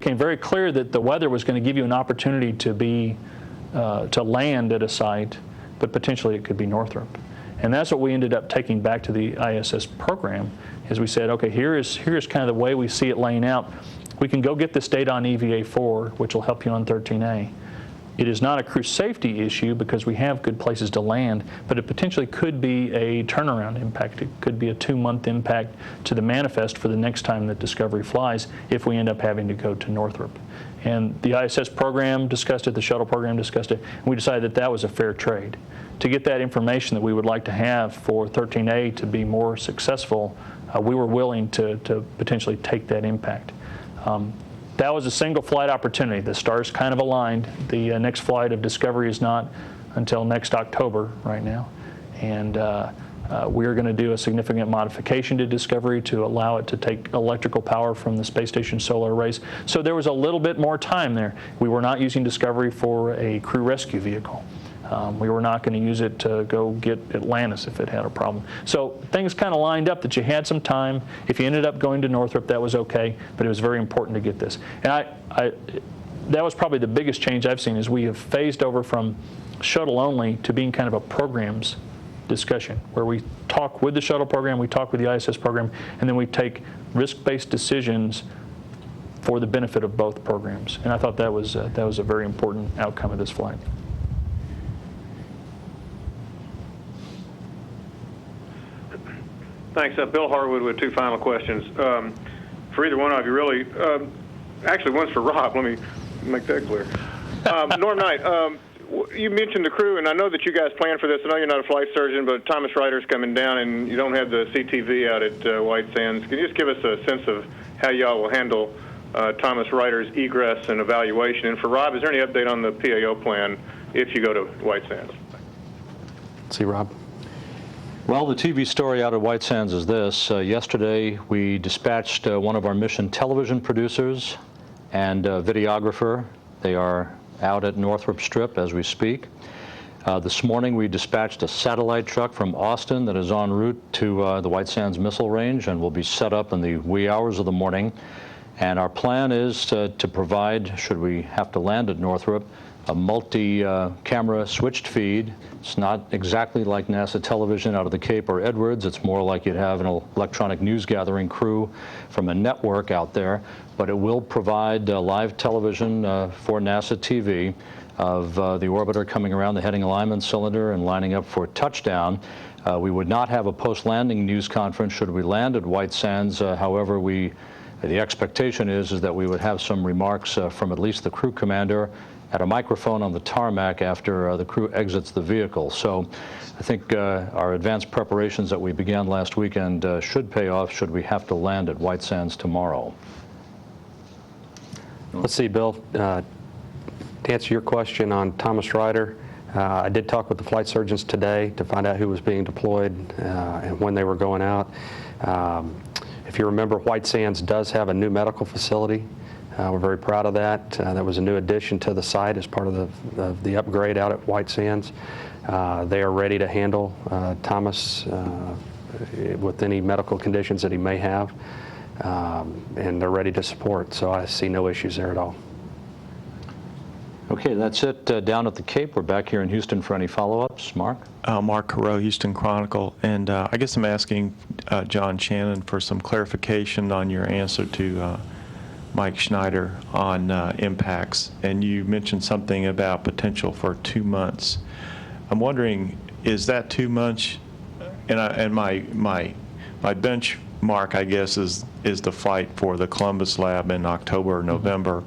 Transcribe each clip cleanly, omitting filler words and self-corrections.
became very clear that the weather was going to give you an opportunity to land at a site, but potentially it could be Northrop. And that's what we ended up taking back to the ISS program, is we said, okay, here's kind of the way we see it laying out. We can go get this data on EVA4, which will help you on 13A. It is not a crew safety issue because we have good places to land, but it potentially could be a turnaround impact. It could be a 2-month impact to the manifest for the next time that Discovery flies if we end up having to go to Northrop. And the ISS program discussed it, the shuttle program discussed it, and we decided that that was a fair trade. To get that information that we would like to have for 13A to be more successful, we were willing to potentially take that impact. That was a single flight opportunity. The stars kind of aligned. The next flight of Discovery is not until next October right now. And we're going to do a significant modification to Discovery to allow it to take electrical power from the space station solar arrays. So there was a little bit more time there. We were not using Discovery for a crew rescue vehicle. We were not going to use it to go get Atlantis if it had a problem. So things kind of lined up that you had some time. If you ended up going to Northrop, that was okay, but it was very important to get this. And that was probably the biggest change I've seen, is we have phased over from shuttle only to being kind of a programs discussion, where we talk with the shuttle program, we talk with the ISS program, and then we take risk-based decisions for the benefit of both programs. And I thought that was a very important outcome of this flight. Thanks. Bill Harwood with 2 final questions. For either one of you, really. Actually, one's for Rob. Let me make that clear. Norm Knight, you mentioned the crew, and I know that you guys planned for this. I know you're not a flight surgeon, but Thomas Ryder's coming down, and you don't have the CTV out at White Sands. Can you just give us a sense of how y'all will handle Thomas Ryder's egress and evaluation? And for Rob, is there any update on the PAO plan if you go to White Sands? Let's see, Rob. Well, the TV story out of White Sands is this. Yesterday, we dispatched one of our mission television producers and videographer. They are out at Northrop Strip as we speak. This morning, we dispatched a satellite truck from Austin that is en route to the White Sands Missile Range and will be set up in the wee hours of the morning. And our plan is to provide, should we have to land at Northrop, a multi-camera switched feed. It's not exactly like NASA television out of the Cape or Edwards. It's more like you'd have an electronic news gathering crew from a network out there. But it will provide live television for NASA TV of the orbiter coming around the heading alignment cylinder and lining up for touchdown. We would not have a post-landing news conference should we land at White Sands. However, the expectation is that we would have some remarks from at least the crew commander at a microphone on the tarmac after the crew exits the vehicle. So I think our advanced preparations that we began last weekend should pay off should we have to land at White Sands tomorrow. Let's see, Bill, to answer your question on Thomas Ryder, I did talk with the flight surgeons today to find out who was being deployed and when they were going out. If you remember, White Sands does have a new medical facility. We're very proud of that. That was a new addition to the site as part of the upgrade out at White Sands. They are ready to handle Thomas with any medical conditions that he may have, and they're ready to support. So I see no issues there at all. Okay, that's it down at the Cape. We're back here in Houston for any follow-ups. Mark? Mark Carreau, Houston Chronicle. And I guess I'm asking John Shannon for some clarification on your answer to Mike Schneider on impacts. And you mentioned something about potential for 2 months. I'm wondering, is that 2 months? And my benchmark, I guess, is the flight for the Columbus lab in October or November.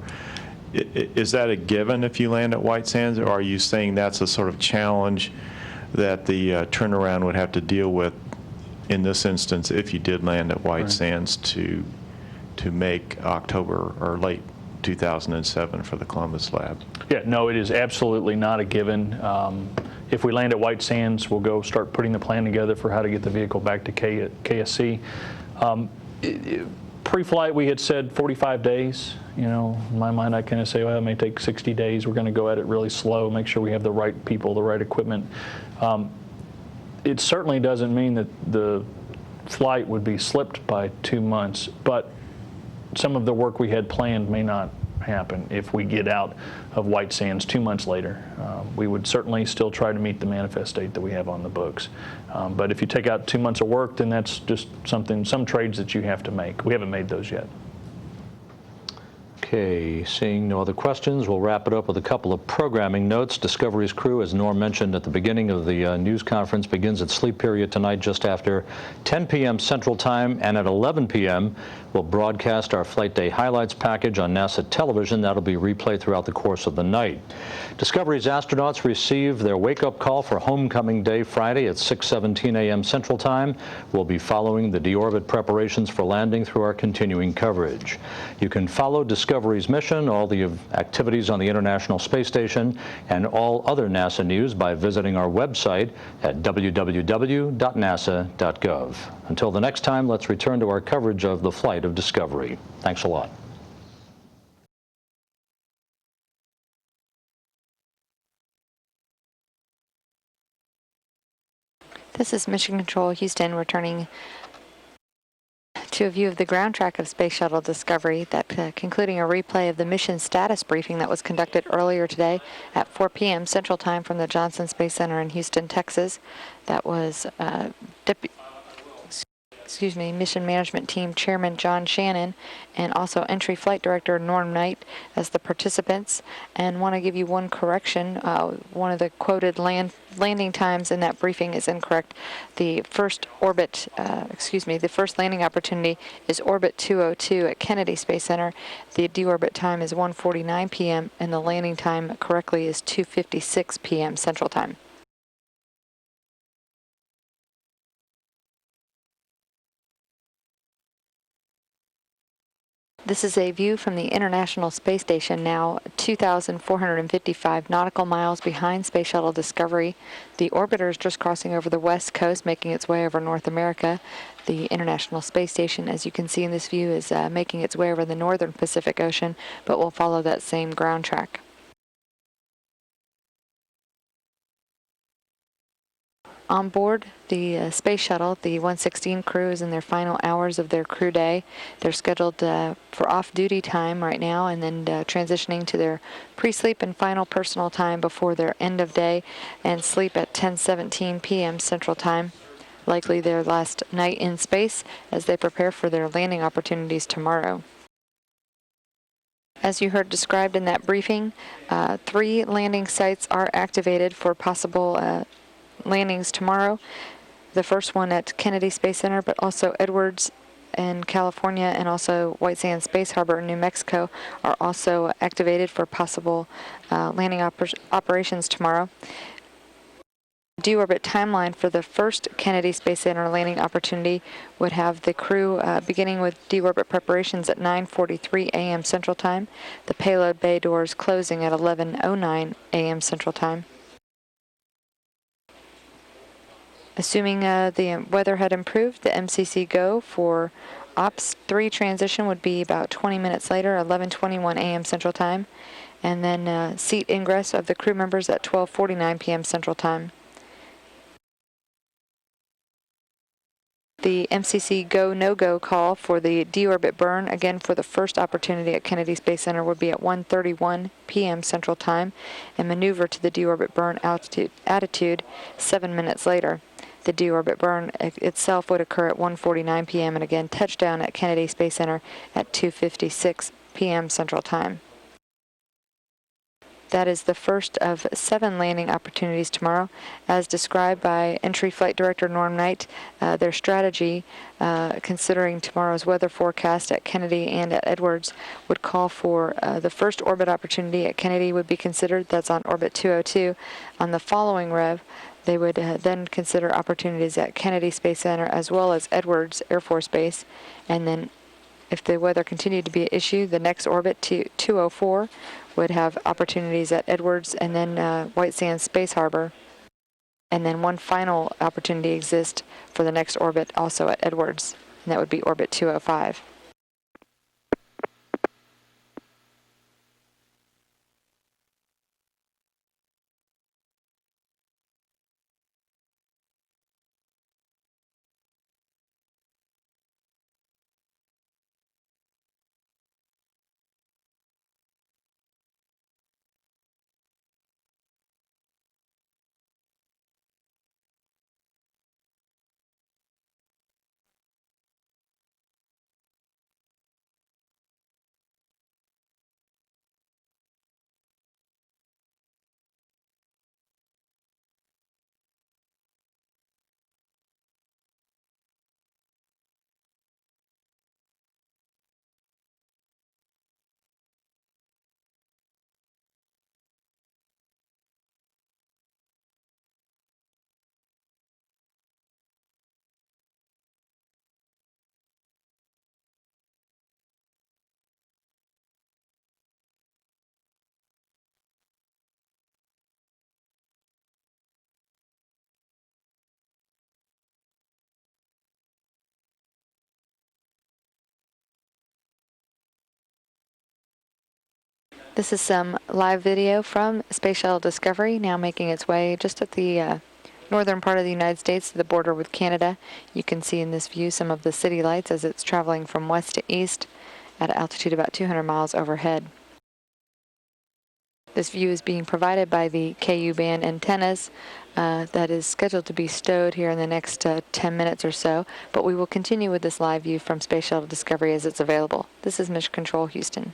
Is that a given if you land at White Sands, or are you saying that's a sort of challenge that the turnaround would have to deal with in this instance if you did land at White Sands to make October or late 2007 for the Columbus lab? Yeah, no, it is absolutely not a given. If we land at White Sands, we'll go start putting the plan together for how to get the vehicle back to KSC. Pre-flight, we had said 45 days. You know, in my mind, I kind of say, well, it may take 60 days. We're going to go at it really slow, make sure we have the right people, the right equipment. It certainly doesn't mean that the flight would be slipped by 2 months, but some of the work we had planned may not happen if we get out of White Sands 2 months later. We would certainly still try to meet the manifest date that we have on the books. But if you take out 2 months of work, then that's just some trades that you have to make. We haven't made those yet. Okay, seeing no other questions, we'll wrap it up with a couple of programming notes. Discovery's crew, as Norm mentioned at the beginning of the news conference, begins its sleep period tonight just after 10 p.m. Central Time, and at 11 p.m. we'll broadcast our Flight Day Highlights package on NASA television. That'll be replayed throughout the course of the night. Discovery's astronauts receive their wake-up call for Homecoming Day Friday at 6:17 a.m. Central Time. We'll be following the deorbit preparations for landing through our continuing coverage. You can follow Discovery's mission, all the activities on the International Space Station, and all other NASA news by visiting our website at www.nasa.gov. Until the next time, let's return to our coverage of the flight of Discovery. Thanks a lot. This is Mission Control Houston returning to a view of the ground track of Space Shuttle Discovery, concluding a replay of the mission status briefing that was conducted earlier today at 4 p.m. Central Time from the Johnson Space Center in Houston, Texas. That was Mission Management Team Chairman John Shannon and also Entry Flight Director Norm Knight as the participants. And want to give you one correction. One of the quoted landing times in that briefing is incorrect. The first the first landing opportunity is orbit 202 at Kennedy Space Center. The deorbit time is 1:49 p.m. and the landing time correctly is 2:56 p.m. Central Time. This is a view from the International Space Station, now 2,455 nautical miles behind Space Shuttle Discovery. The orbiter is just crossing over the west coast, making its way over North America. The International Space Station, as you can see in this view, is making its way over the northern Pacific Ocean, but will follow that same ground track. On board the Space Shuttle, the 116 crew is in their final hours of their crew day. They're scheduled for off-duty time right now and then transitioning to their pre-sleep and final personal time before their end of day and sleep at 10:17 p.m. Central Time. Likely their last night in space as they prepare for their landing opportunities tomorrow. As you heard described in that briefing, 3 landing sites are activated for possible landings tomorrow. The first one at Kennedy Space Center, but also Edwards in California and also White Sands Space Harbor in New Mexico are also activated for possible landing operations tomorrow. Deorbit timeline for the first Kennedy Space Center landing opportunity would have the crew beginning with deorbit preparations at 9:43 a.m. Central Time, the payload bay doors closing at 11:09 a.m. Central Time. Assuming the weather had improved, the MCC go for Ops 3 transition would be about 20 minutes later, 11:21 a.m. Central Time, and then seat ingress of the crew members at 12:49 p.m. Central Time. The MCC go, no-go call for the deorbit burn, again for the first opportunity at Kennedy Space Center, would be at 1:31 p.m. Central Time, and maneuver to the deorbit burn attitude 7 minutes later. The deorbit burn itself would occur at 1:49 p.m. and again touchdown at Kennedy Space Center at 2:56 p.m. Central Time. That is the first of 7 landing opportunities tomorrow. As described by Entry Flight Director Norm Knight, their strategy, considering tomorrow's weather forecast at Kennedy and at Edwards, would call for the first orbit opportunity at Kennedy would be considered. That's on orbit 202. On the following rev, they would then consider opportunities at Kennedy Space Center as well as Edwards Air Force Base. And then if the weather continued to be an issue, the next orbit, 204, would have opportunities at Edwards and then White Sands Space Harbor. And then one final opportunity exists for the next orbit also at Edwards, and that would be orbit 205. This is some live video from Space Shuttle Discovery, now making its way just at the northern part of the United States to the border with Canada. You can see in this view some of the city lights as it's traveling from west to east at an altitude about 200 miles overhead. This view is being provided by the KU band antennas that is scheduled to be stowed here in the next 10 minutes or so, but we will continue with this live view from Space Shuttle Discovery as it's available. This is Mission Control, Houston.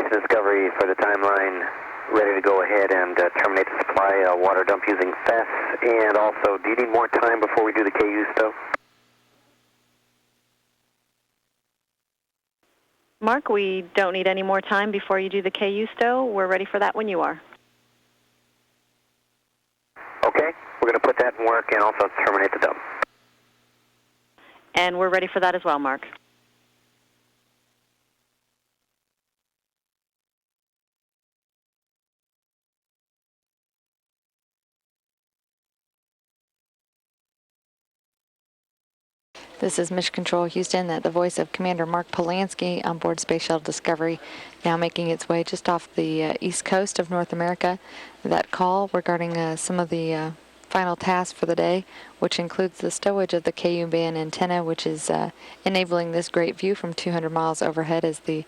Houston Discovery for the timeline, ready to go ahead and terminate the supply water dump using FES. And also, do you need more time before we do the KU stow? Mark, we don't need any more time before you do the KU stow. We're ready for that when you are. Okay, we're going to put that in work and also terminate the dump. And we're ready for that as well, Mark. This is Mission Control Houston, the voice of Commander Mark Polanski on board Space Shuttle Discovery, now making its way just off the east coast of North America. That call regarding some of the final tasks for the day, which includes the stowage of the KU band antenna, which is enabling this great view from 200 miles overhead as the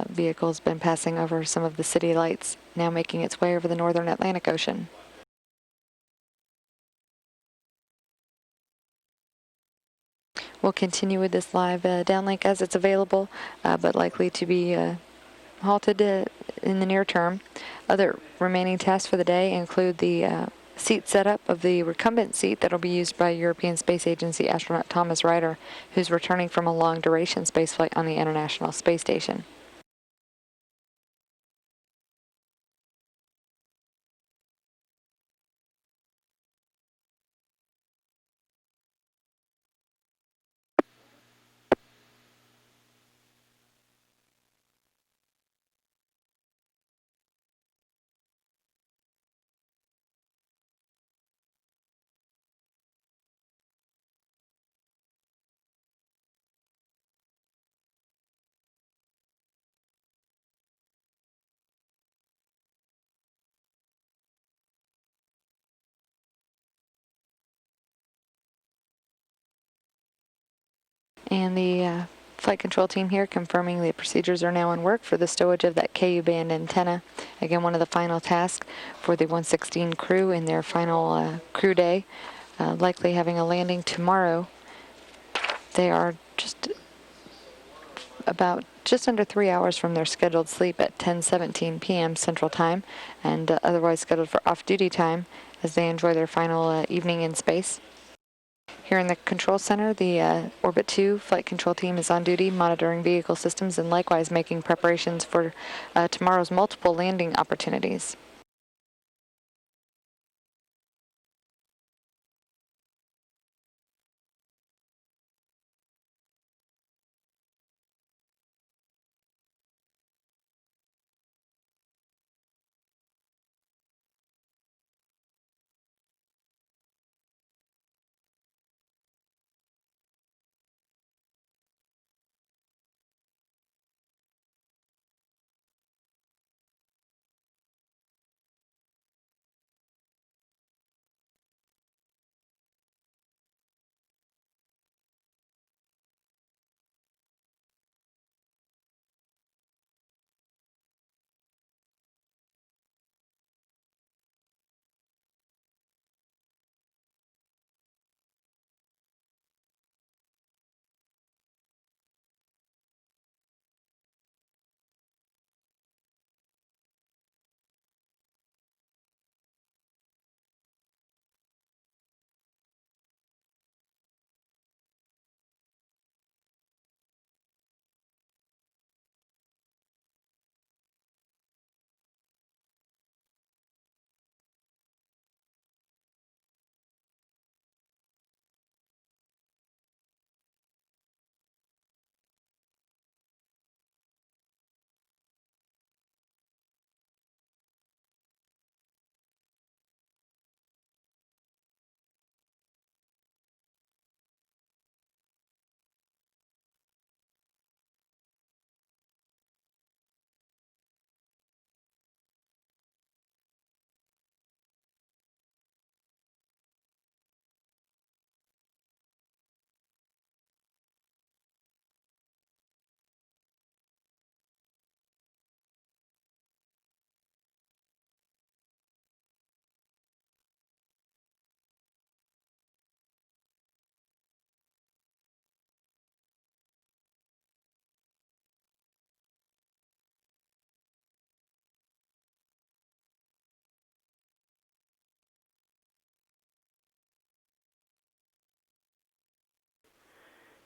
vehicle has been passing over some of the city lights, now making its way over the northern Atlantic Ocean. We'll continue with this live downlink as it's available, but likely to be halted in the near term. Other remaining tasks for the day include the seat setup of the recumbent seat that will be used by European Space Agency astronaut Thomas Ryder, who's returning from a long-duration spaceflight on the International Space Station. And the flight control team here confirming the procedures are now in work for the stowage of that KU band antenna. Again, one of the final tasks for the 116 crew in their final crew day, likely having a landing tomorrow. They are just under 3 hours from their scheduled sleep at 10:17 p.m. Central Time, and otherwise scheduled for off-duty time as they enjoy their final evening in space. Here in the control center, the Orbit 2 flight control team is on duty monitoring vehicle systems and likewise making preparations for tomorrow's multiple landing opportunities.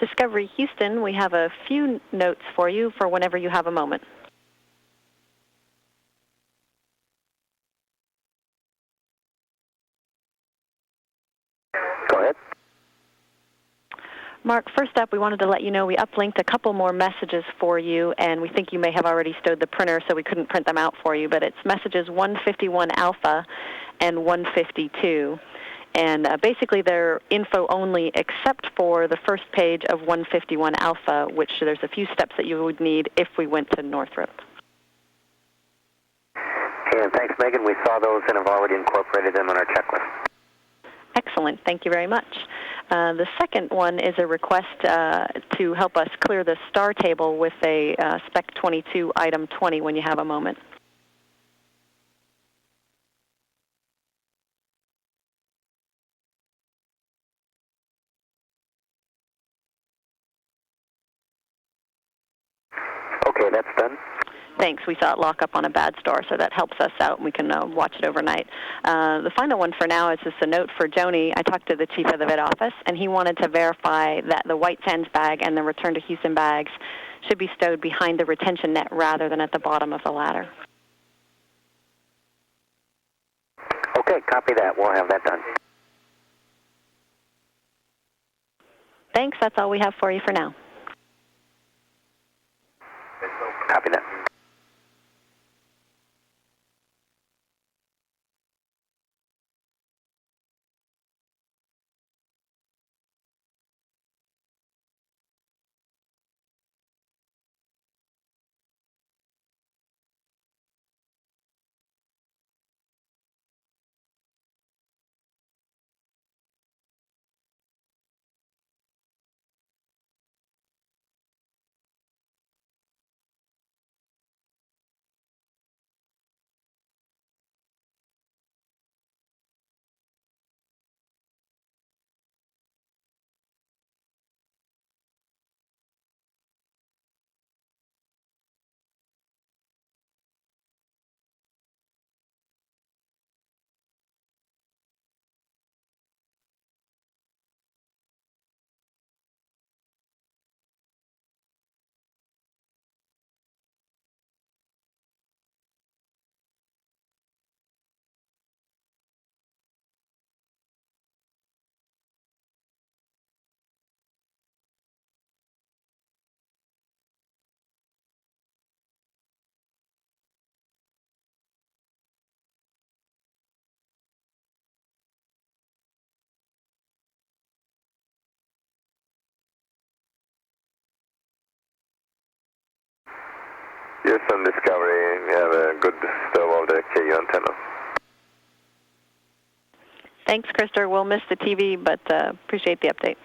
Discovery Houston, we have a few notes for you for whenever you have a moment. Go ahead. Mark, first up, we wanted to let you know we uplinked a couple more messages for you, and we think you may have already stowed the printer, so we couldn't print them out for you, but it's messages 151 alpha and 152. And basically they're info only except for the first page of 151 alpha, which there's a few steps that you would need if we went to Northrop. And thanks, Megan. We saw those and have already incorporated them in our checklist. Excellent. Thank you very much. The second one is a request to help us clear the star table with a Spec 22 Item 20 when you have a moment. Okay, that's done. Thanks. We saw it lock up on a bad star, so that helps us out, and we can watch it overnight. The final one for now is just a note for Joni. I talked to the chief of the vet office, and he wanted to verify that the White Sands bag and the return to Houston bags should be stowed behind the retention net rather than at the bottom of the ladder. Okay, copy that. We'll have that done. Thanks. That's all we have for you for now. Copy that. Houston Discovery, we have a good stow of the KU antenna. Thanks, Krister. We'll miss the TV, but appreciate the update.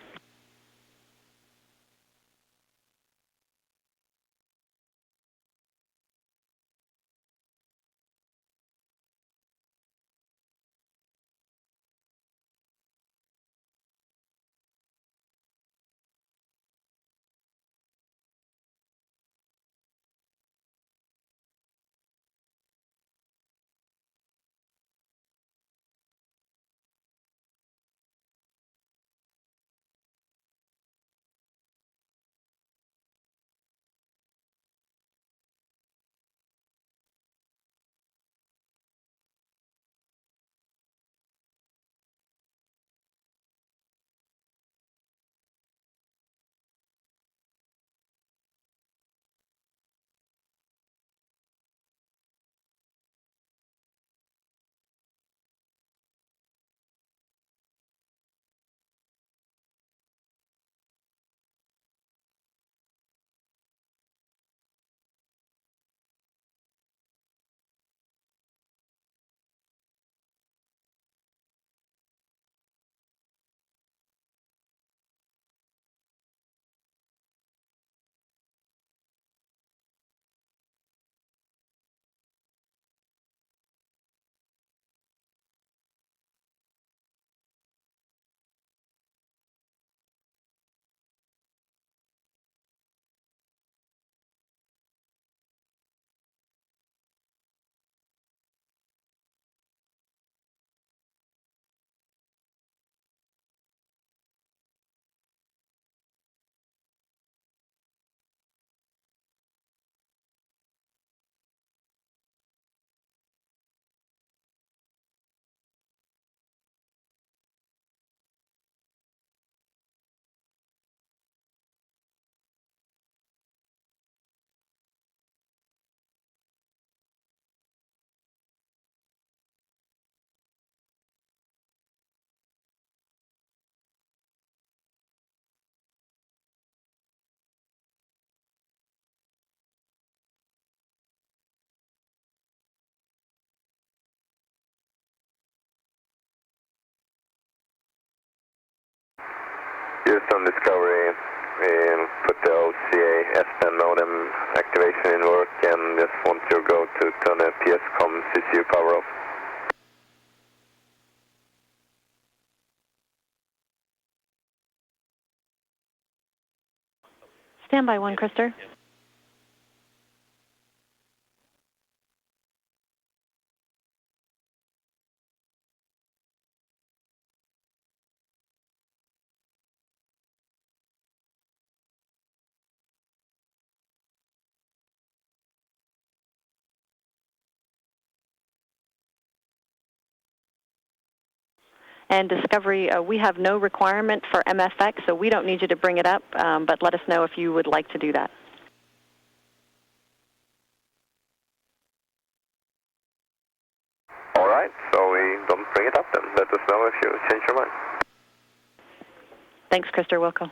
Houston Discovery, and put the OCA S10 modem activation in work, and just want to go to turn the PSCOM CCU power off. Standby 1, Krister. And Discovery, we have no requirement for MFX, so we don't need you to bring it up, but let us know if you would like to do that. All right, so we don't bring it up then. Let us know if you change your mind. Thanks, Krister Wilco.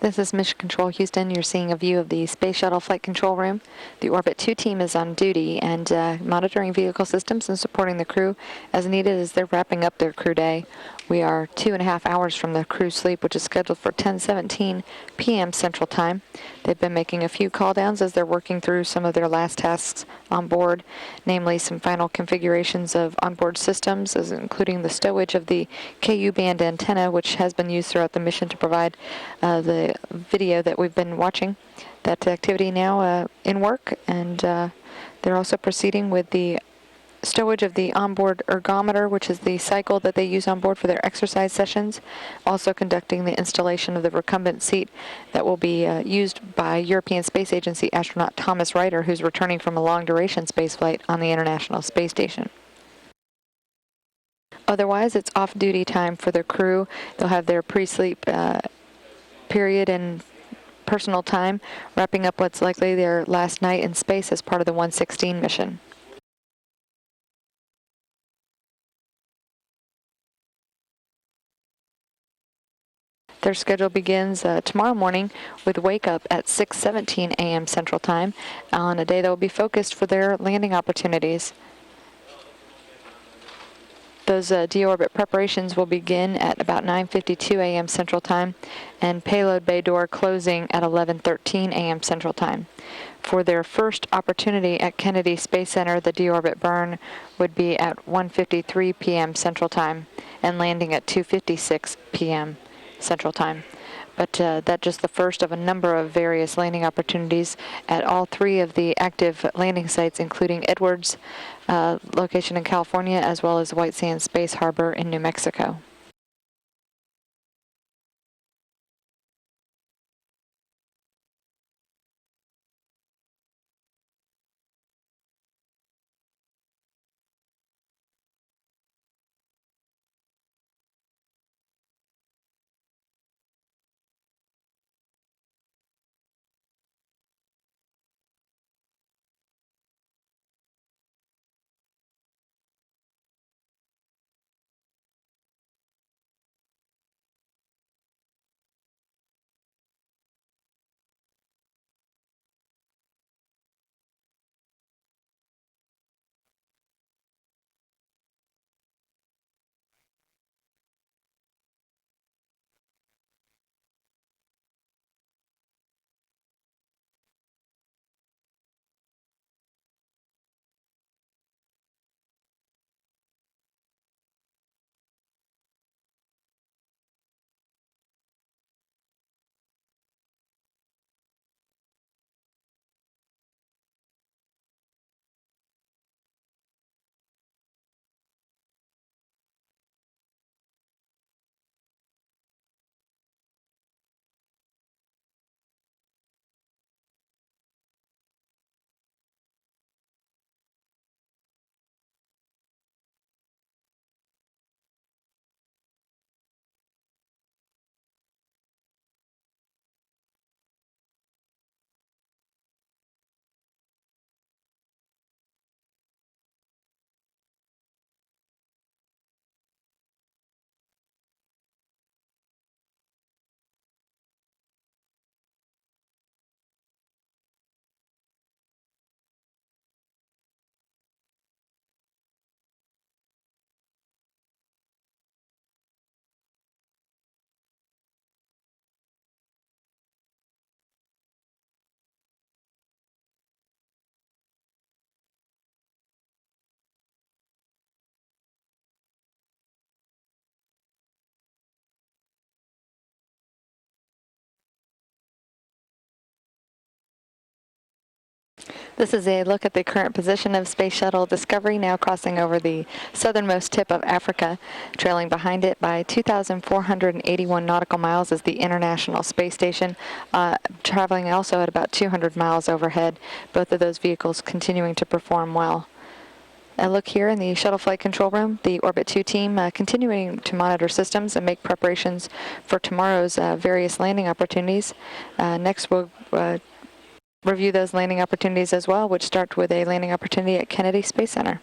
This is Mission Control Houston. You're seeing a view of the Space Shuttle Flight Control Room. The Orbit 2 team is on duty and monitoring vehicle systems and supporting the crew as needed as they're wrapping up their crew day. We are 2.5 hours from the crew sleep, which is scheduled for 10:17 p.m. Central Time. They've been making a few call downs as they're working through some of their last tasks on board, namely some final configurations of onboard systems, including the stowage of the KU band antenna, which has been used throughout the mission to provide the video that we've been watching. That activity now in work, and they're also proceeding with the stowage of the onboard ergometer, which is the cycle that they use on board for their exercise sessions. Also conducting the installation of the recumbent seat that will be used by European Space Agency astronaut Thomas Reiter, who's returning from a long-duration spaceflight on the International Space Station. Otherwise, it's off-duty time for the crew. They'll have their pre-sleep period and personal time, wrapping up what's likely their last night in space as part of the 116 mission. Their schedule begins tomorrow morning with wake up at 6:17 a.m. Central Time on a day that will be focused for their landing opportunities. Those deorbit preparations will begin at about 9:52 a.m. Central Time, and payload bay door closing at 11:13 a.m. Central Time. For their first opportunity at Kennedy Space Center, the deorbit burn would be at 1:53 p.m. Central Time and landing at 2:56 p.m. Central Time. But that's just the first of a number of various landing opportunities at all three of the active landing sites, including Edwards, location in California, as well as White Sands Space Harbor in New Mexico. This is a look at the current position of Space Shuttle Discovery, now crossing over the southernmost tip of Africa. Trailing behind it by 2,481 nautical miles is the International Space Station, traveling also at about 200 miles overhead. Both of those vehicles continuing to perform well. A look here in the shuttle flight control room, the Orbit 2 team continuing to monitor systems and make preparations for tomorrow's various landing opportunities. Next, we'll review those landing opportunities as well, which start with a landing opportunity at Kennedy Space Center.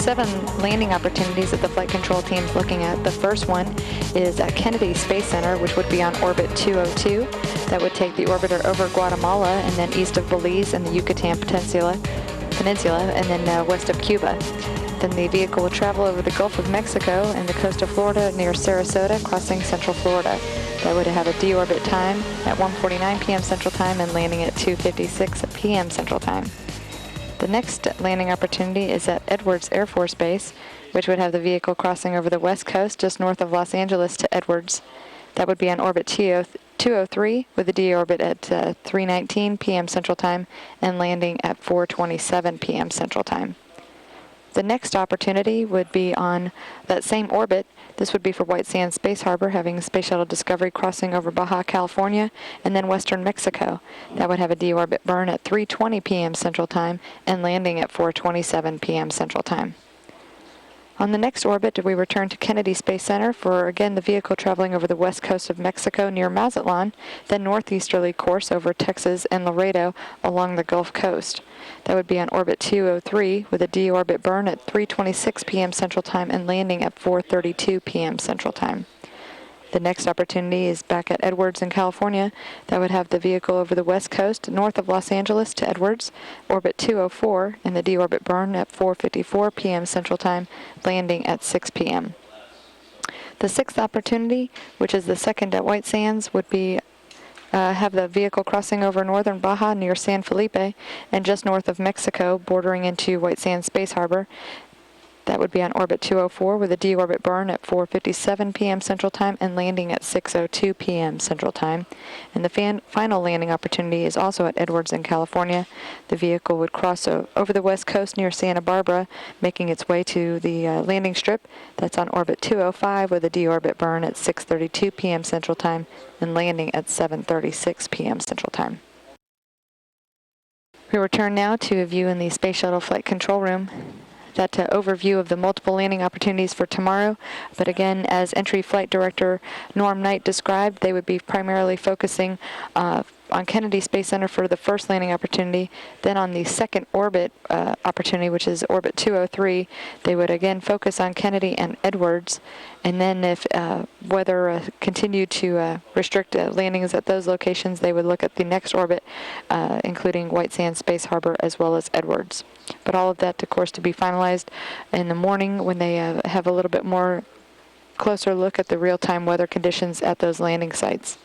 7 landing opportunities that the flight control team is looking at. The first one is at Kennedy Space Center, which would be on orbit 202. That would take the orbiter over Guatemala and then east of Belize and the Yucatan Peninsula and then west of Cuba. Then the vehicle will travel over the Gulf of Mexico and the coast of Florida near Sarasota, crossing Central Florida. That would have a deorbit time at 1:49 p.m. Central Time and landing at 2:56 p.m. Central Time. The next landing opportunity is at Edwards Air Force Base, which would have the vehicle crossing over the west coast just north of Los Angeles to Edwards. That would be on orbit 203 with a deorbit at 3:19 p.m. Central Time and landing at 4:27 p.m. Central Time. The next opportunity would be on that same orbit. This would be for White Sands Space Harbor, having Space Shuttle Discovery crossing over Baja California and then western Mexico. That would have a deorbit burn at 3:20 p.m. Central Time and landing at 4:27 p.m. Central Time. On the next orbit, we return to Kennedy Space Center for, again, the vehicle traveling over the west coast of Mexico near Mazatlan, then northeasterly course over Texas and Laredo along the Gulf Coast. That would be on orbit 203 with a deorbit burn at 3:26 p.m. Central Time and landing at 4:32 p.m. Central Time. The next opportunity is back at Edwards in California. That would have the vehicle over the west coast north of Los Angeles to Edwards, orbit 204, and the deorbit burn at 4:54 p.m. Central Time, landing at 6 p.m. The sixth opportunity, which is the second at White Sands, would be have the vehicle crossing over northern Baja near San Felipe and just north of Mexico, bordering into White Sands Space Harbor. That would be on orbit 204 with a deorbit burn at 4:57 p.m. Central Time and landing at 6:02 p.m. Central Time. And the final landing opportunity is also at Edwards in California. The vehicle would cross over the west coast near Santa Barbara, making its way to the landing strip. That's on orbit 205 with a deorbit burn at 6:32 p.m. Central Time and landing at 7:36 p.m. Central Time. We return now to a view in the Space Shuttle Flight Control Room. That overview of the multiple landing opportunities for tomorrow. But again, as Entry Flight Director Norm Knight described, they would be primarily focusing on Kennedy Space Center for the first landing opportunity. Then on the second orbit opportunity, which is orbit 203, they would again focus on Kennedy and Edwards. And then if weather continued to restrict landings at those locations, they would look at the next orbit, including White Sands Space Harbor as well as Edwards. But all of that, of course, to be finalized in the morning when they have a little bit more closer look at the real-time weather conditions at those landing sites.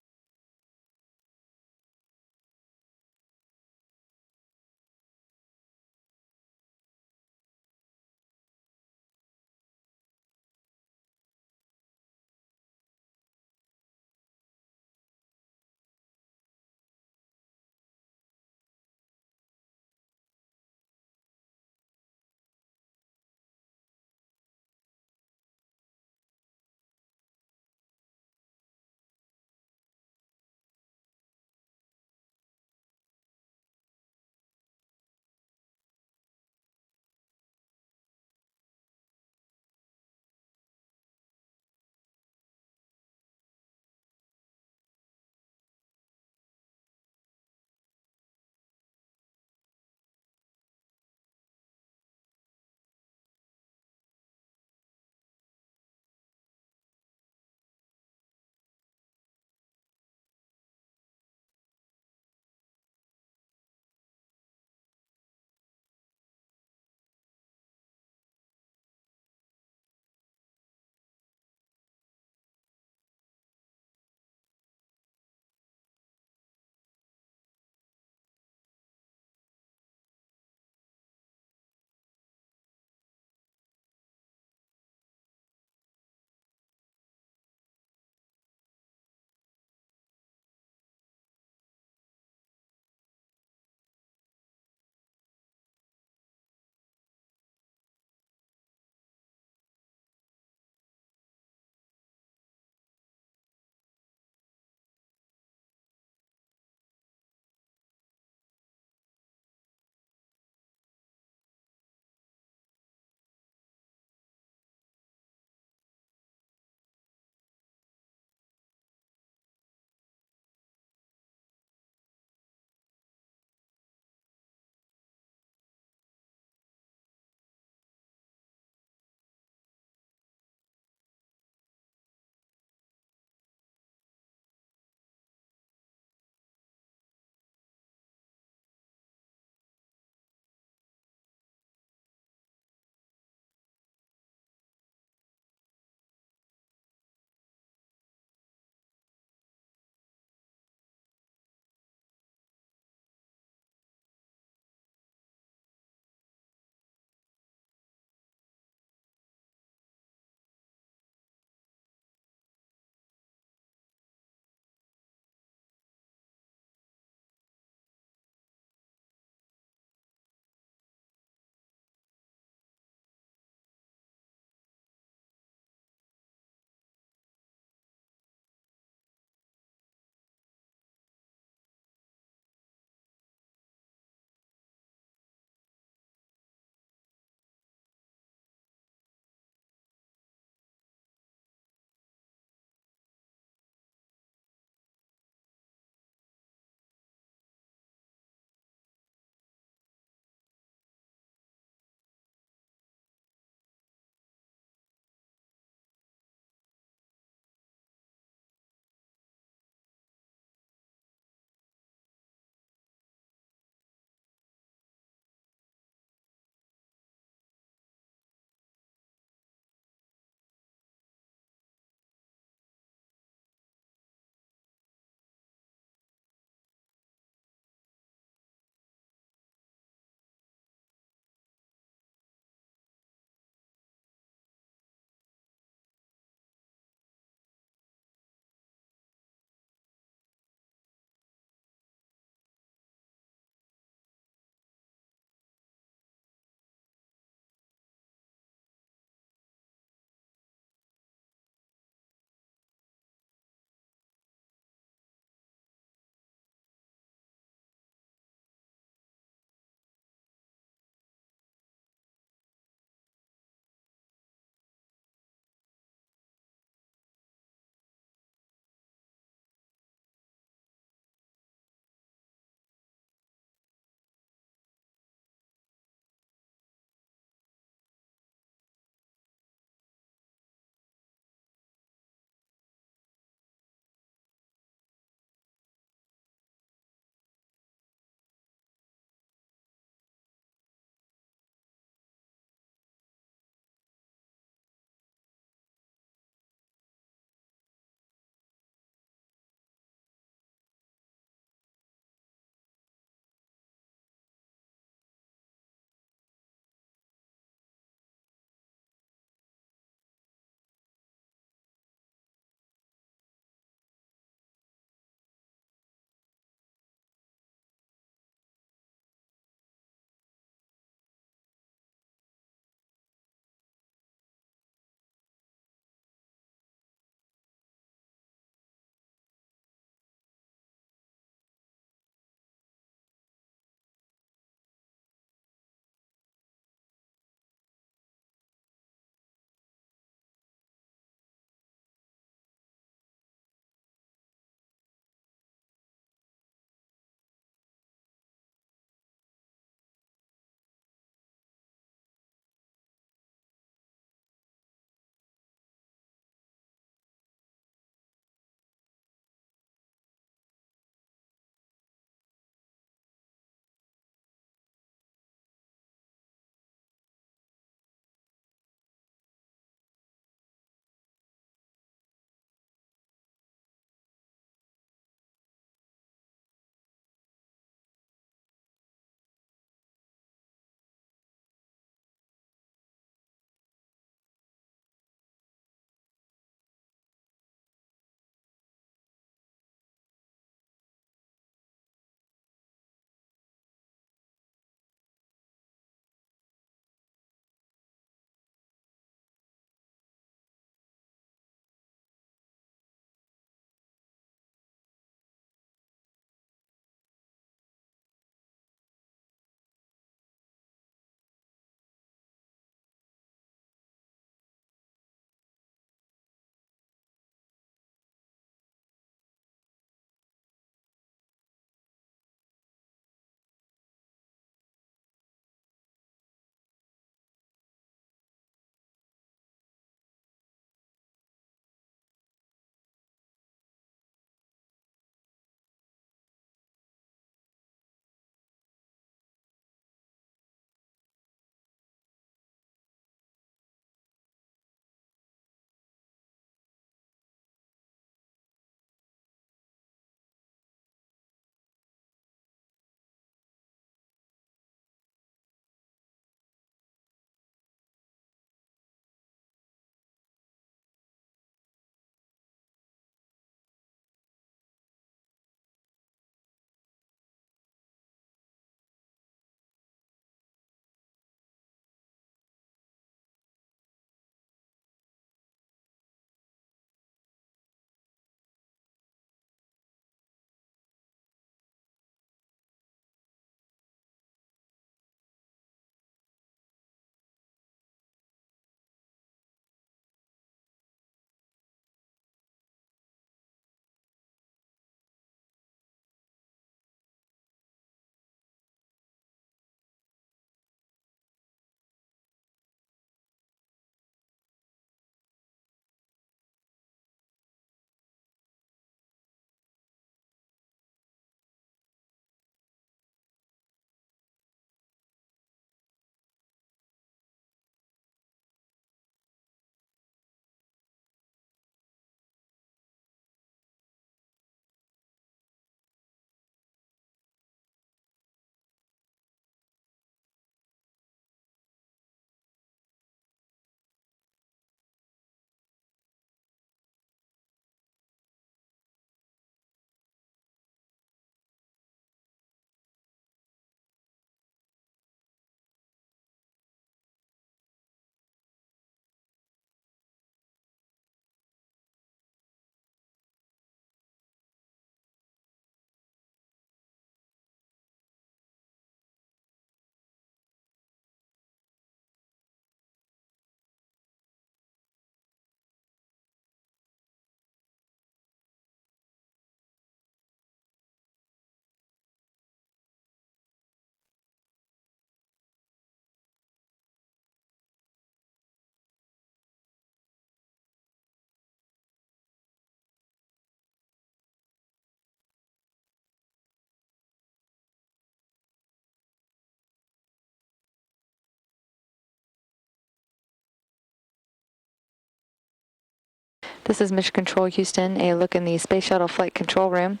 This is Mission Control Houston, a look in the Space Shuttle Flight Control Room.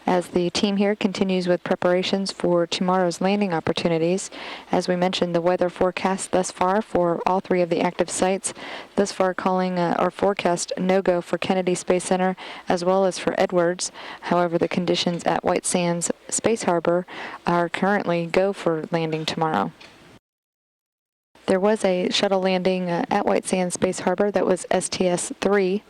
As the team here continues with preparations for tomorrow's landing opportunities. As we mentioned, the weather forecast thus far for all three of the active sites, thus far calling or forecast no-go for Kennedy Space Center as well as for Edwards. However, the conditions at White Sands Space Harbor are currently go for landing tomorrow. There was a shuttle landing at White Sands Space Harbor that was STS-3.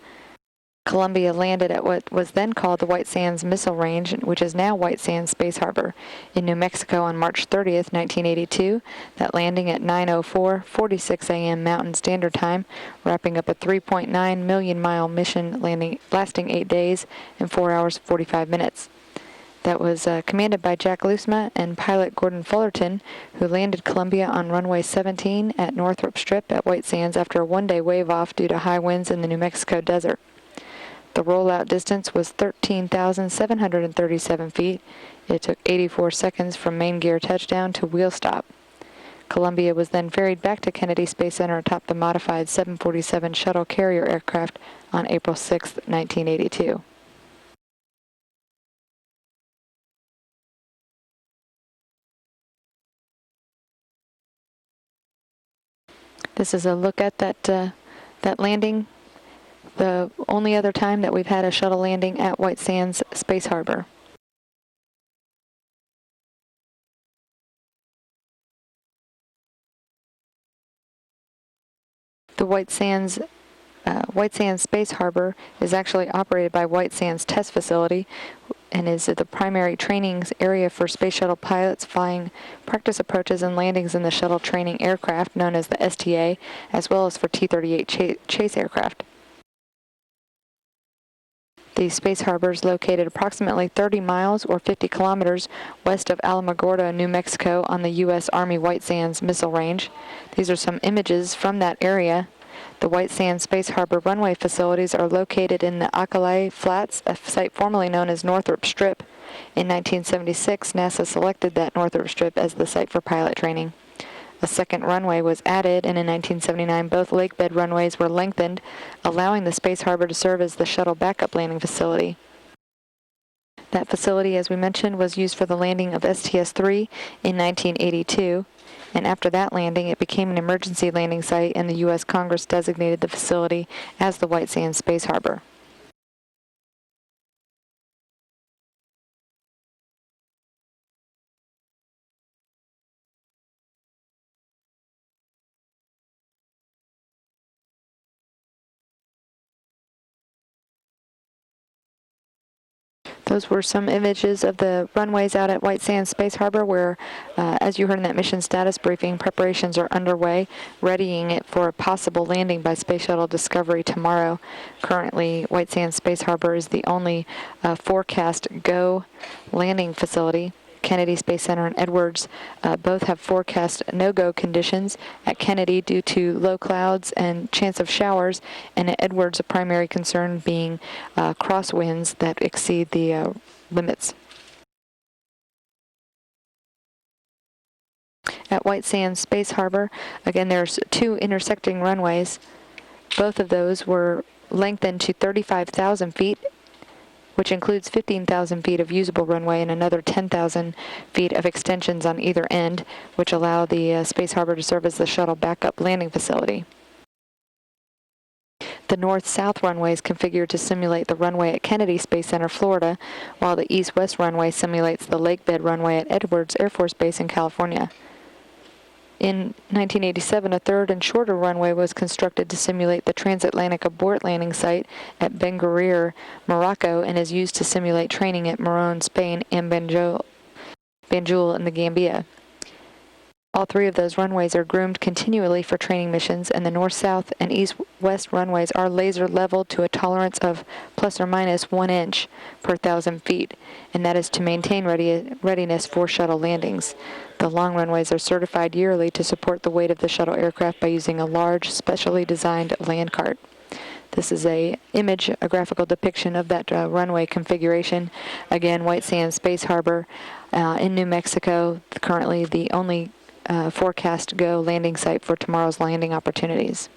Columbia landed at what was then called the White Sands Missile Range, which is now White Sands Space Harbor, in New Mexico on March 30th, 1982. That landing at 9:46 a.m. Mountain Standard Time, wrapping up a 3.9 million mile mission lasting 8 days and 4 hours 45 minutes. That was commanded by Jack Loosma and pilot Gordon Fullerton, who landed Columbia on runway 17 at Northrop Strip at White Sands after a one-day wave-off due to high winds in the New Mexico desert. The rollout distance was 13,737 feet. It took 84 seconds from main gear touchdown to wheel stop. Columbia was then ferried back to Kennedy Space Center atop the modified 747 shuttle carrier aircraft on April 6, 1982. This is a look at that landing. The only other time that we've had a shuttle landing at White Sands Space Harbor. The White Sands Space Harbor is actually operated by White Sands Test Facility and is the primary training area for space shuttle pilots flying practice approaches and landings in the shuttle training aircraft known as the STA, as well as for T-38 chase aircraft. The space harbor is located approximately 30 miles or 50 kilometers west of Alamogordo, New Mexico on the U.S. Army White Sands Missile Range. These are some images from that area. The White Sands Space Harbor runway facilities are located in the Alkali Flats, a site formerly known as Northrop Strip. In 1976, NASA selected that Northrop Strip as the site for pilot training. A second runway was added, and in 1979 both lakebed runways were lengthened, allowing the Space Harbor to serve as the shuttle backup landing facility. That facility, as we mentioned, was used for the landing of STS-3 in 1982, and after that landing it became an emergency landing site, and the U.S. Congress designated the facility as the White Sands Space Harbor. Those were some images of the runways out at White Sands Space Harbor where, as you heard in that mission status briefing, preparations are underway, readying it for a possible landing by Space Shuttle Discovery tomorrow. Currently, White Sands Space Harbor is the only forecast go landing facility. Kennedy Space Center and Edwards both have forecast no-go conditions. At Kennedy due to low clouds and chance of showers, and at Edwards a primary concern being crosswinds that exceed the limits. At White Sands Space Harbor, again there's two intersecting runways. Both of those were lengthened to 35,000 feet, which includes 15,000 feet of usable runway and another 10,000 feet of extensions on either end, which allow the Space Harbor to serve as the shuttle backup landing facility. The north-south runway is configured to simulate the runway at Kennedy Space Center, Florida, while the east-west runway simulates the lakebed runway at Edwards Air Force Base in California. In 1987, a third and shorter runway was constructed to simulate the transatlantic abort landing site at Ben Guerir, Morocco, and is used to simulate training at Morón, Spain, and Banjul in the Gambia. All three of those runways are groomed continually for training missions, and the north-south and east-west runways are laser leveled to a tolerance of plus or minus 1 inch per 1,000 feet, and that is to maintain readiness for shuttle landings. The long runways are certified yearly to support the weight of the shuttle aircraft by using a large, specially designed land cart. This is a graphical depiction of that runway configuration. Again, White Sands Space Harbor in New Mexico, currently the only forecast go landing site for tomorrow's landing opportunities.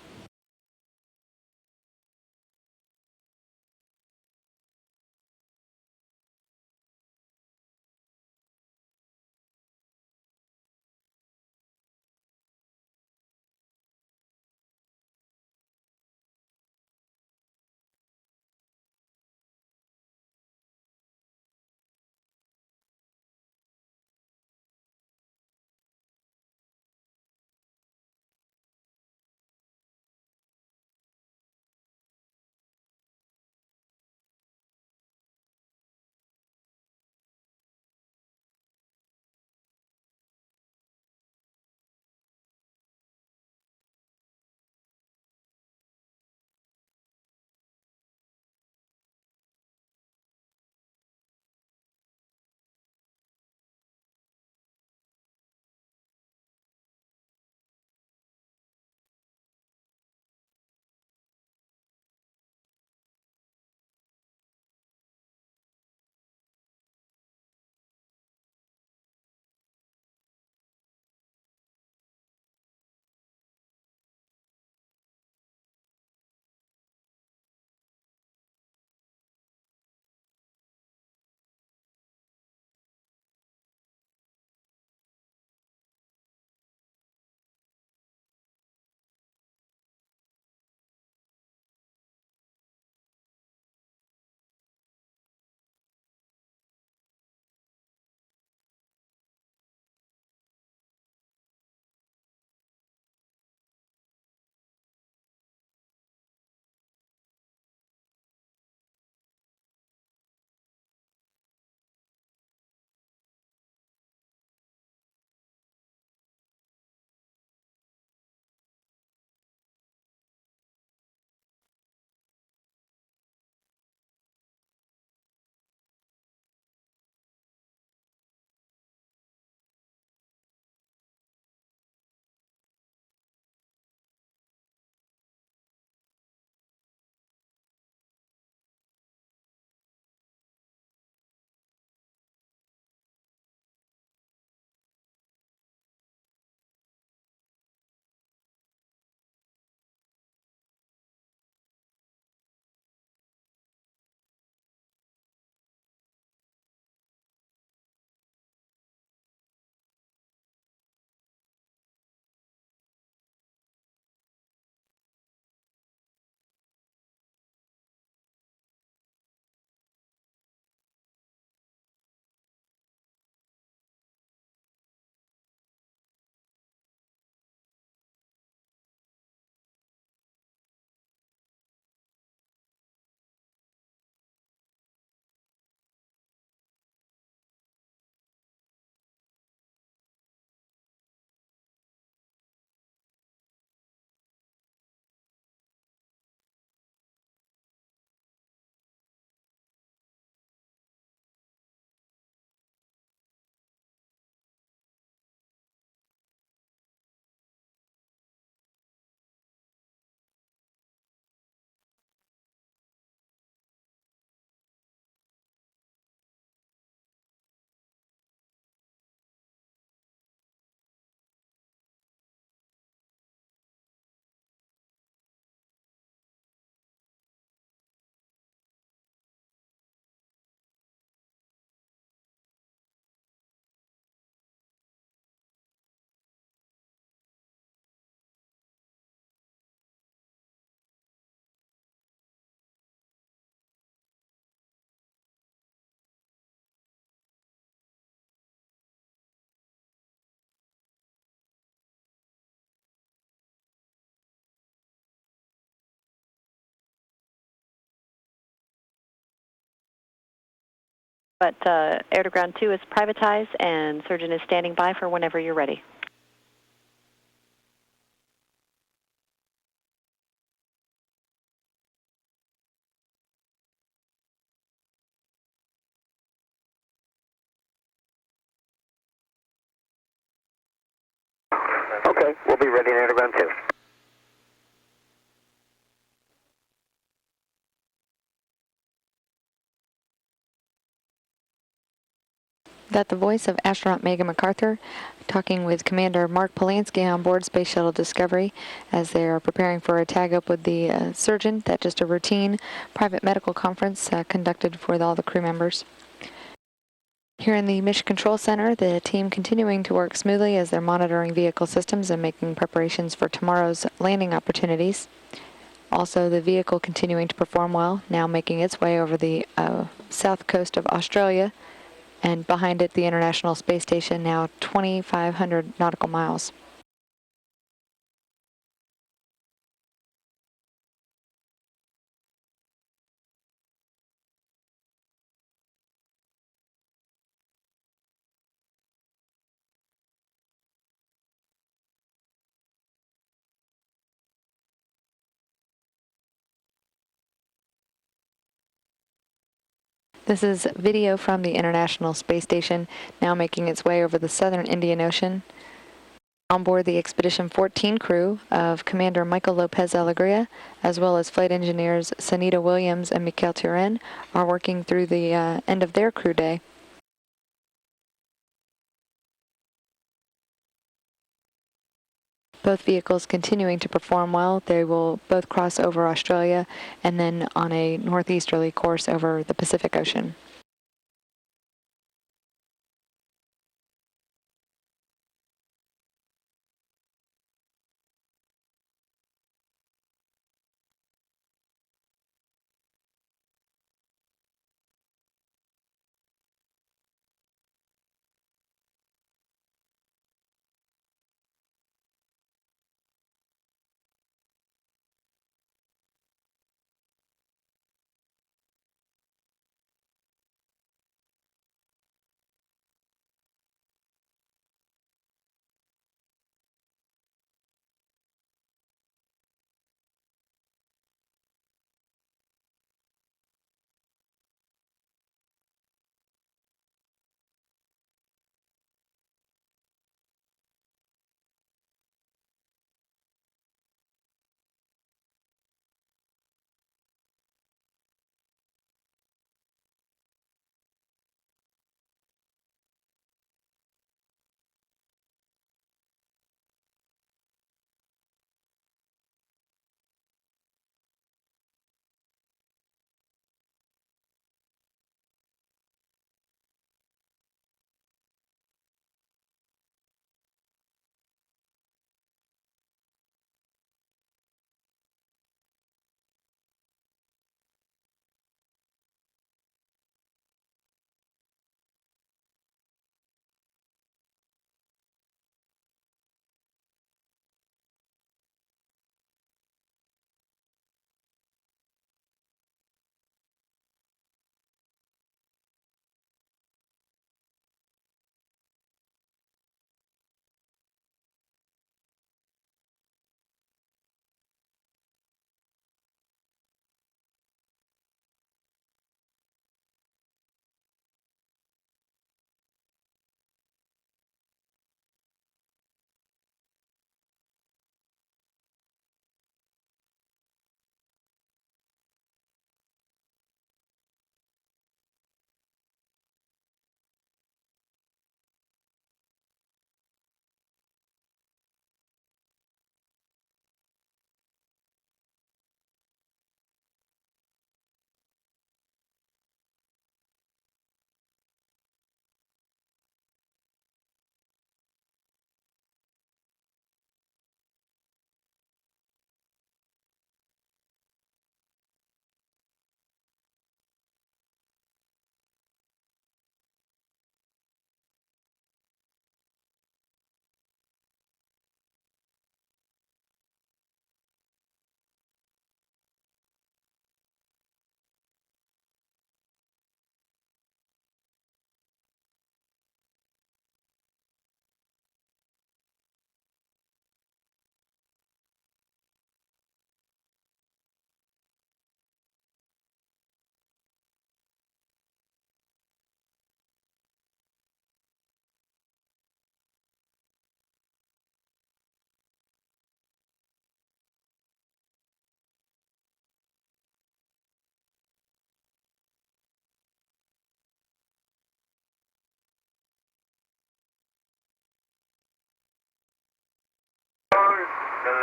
But air to ground 2 is privatized, and surgeon is standing by for whenever you're ready. Okay, we'll be ready in air to ground 2. That the voice of astronaut Megan MacArthur talking with Commander Mark Polanski on board Space Shuttle Discovery as they are preparing for a tag up with the surgeon. That's just a routine private medical conference conducted for all the crew members. Here in the Mission Control Center, the team continuing to work smoothly as they're monitoring vehicle systems and making preparations for tomorrow's landing opportunities. Also, the vehicle continuing to perform well, now making its way over the south coast of Australia, and behind it, the International Space Station, now 2,500 nautical miles. This is video from the International Space Station, now making its way over the southern Indian Ocean. On board the Expedition 14 crew of Commander Michael Lopez Alegria, as well as flight engineers Sanita Williams and Mikel Turin, are working through the end of their crew day. Both vehicles continuing to perform well. They will both cross over Australia and then on a northeasterly course over the Pacific Ocean.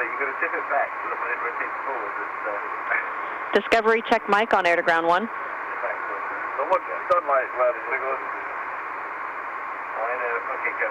you've got to tip it back so that when it rotates forward, Discovery, check mic on air to ground 1. So what's done like that is wiggle. I know. Okay, go.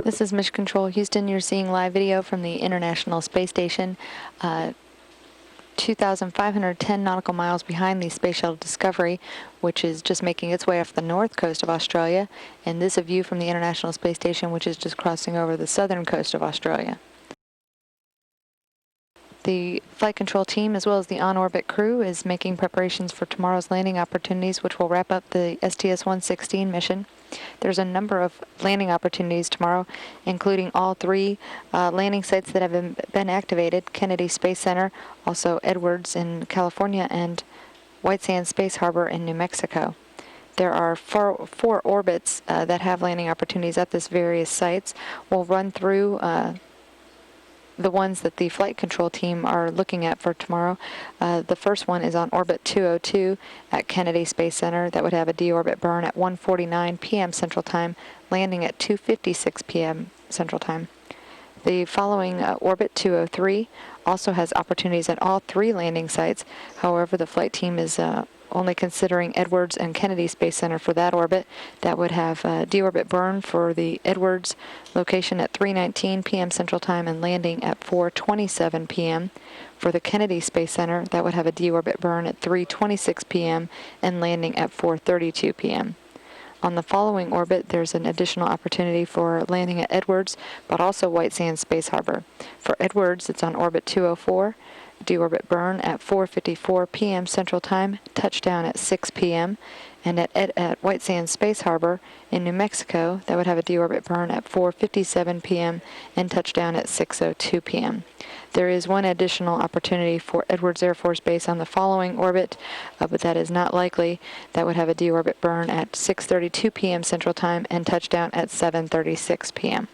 This is Mission Control Houston. You're seeing live video from the International Space Station, 2,510 nautical miles behind the Space Shuttle Discovery, which is just making its way off the north coast of Australia. And this is a view from the International Space Station, which is just crossing over the southern coast of Australia. The flight control team, as well as the on-orbit crew, is making preparations for tomorrow's landing opportunities, which will wrap up the STS-116 mission. There's a number of landing opportunities tomorrow, including all 3 landing sites that have been activated: Kennedy Space Center, also Edwards in California, and White Sands Space Harbor in New Mexico. There are four orbits that have landing opportunities at this various sites. We'll run through the ones that the flight control team are looking at for tomorrow. The first one is on orbit 202 at Kennedy Space Center. That would have a deorbit burn at 1:49 p.m. Central Time, landing at 2:56 p.m. Central Time. The following orbit 203 also has opportunities at all 3 landing sites. However, the flight team is only considering Edwards and Kennedy Space Center for that orbit. That would have a deorbit burn for the Edwards location at 3:19 p.m. Central Time and landing at 4:27 p.m. For the Kennedy Space Center, that would have a deorbit burn at 3:26 p.m. and landing at 4:32 p.m. On the following orbit, there's an additional opportunity for landing at Edwards, but also White Sands Space Harbor. For Edwards, it's on orbit 204. Deorbit burn at 4:54 p.m. Central Time, touchdown at 6 p.m. And at White Sands Space Harbor in New Mexico, that would have a deorbit burn at 4:57 p.m. and touchdown at 6:02 p.m. There is one additional opportunity for Edwards Air Force Base on the following orbit, but that is not likely. That would have a deorbit burn at 6:32 p.m. Central Time and touchdown at 7:36 p.m.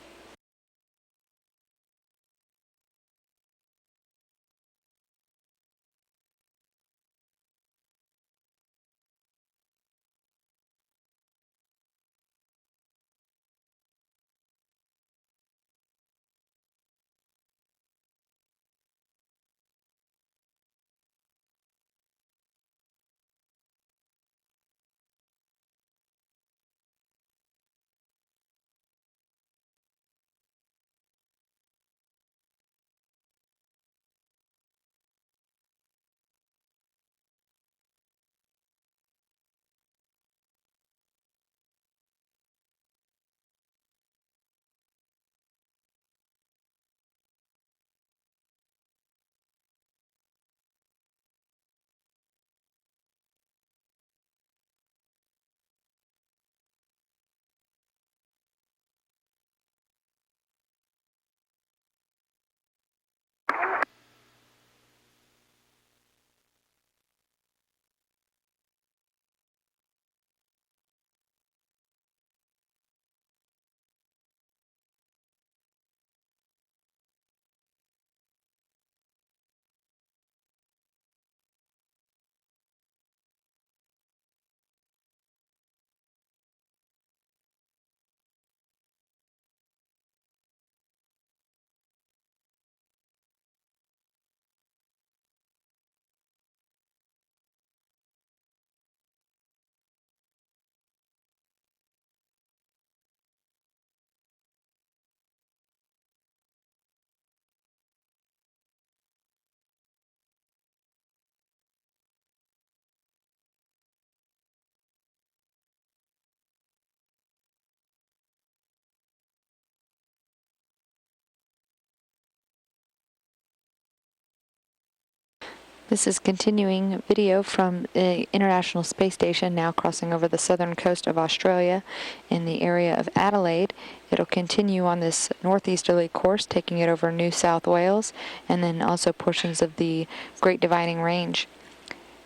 This is continuing video from the International Space Station, now crossing over the southern coast of Australia in the area of Adelaide. It'll continue on this northeasterly course, taking it over New South Wales and then also portions of the Great Dividing Range.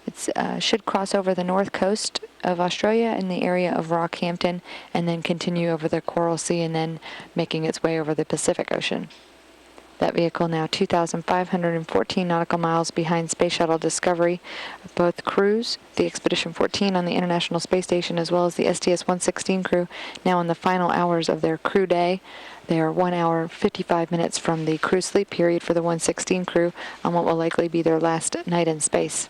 It should cross over the north coast of Australia in the area of Rockhampton and then continue over the Coral Sea and then making its way over the Pacific Ocean. That vehicle now 2,514 nautical miles behind Space Shuttle Discovery. Both crews, the Expedition 14 on the International Space Station as well as the STS-116 crew, now in the final hours of their crew day. They are 1 hour 55 minutes from the crew sleep period for the 116 crew on what will likely be their last night in space.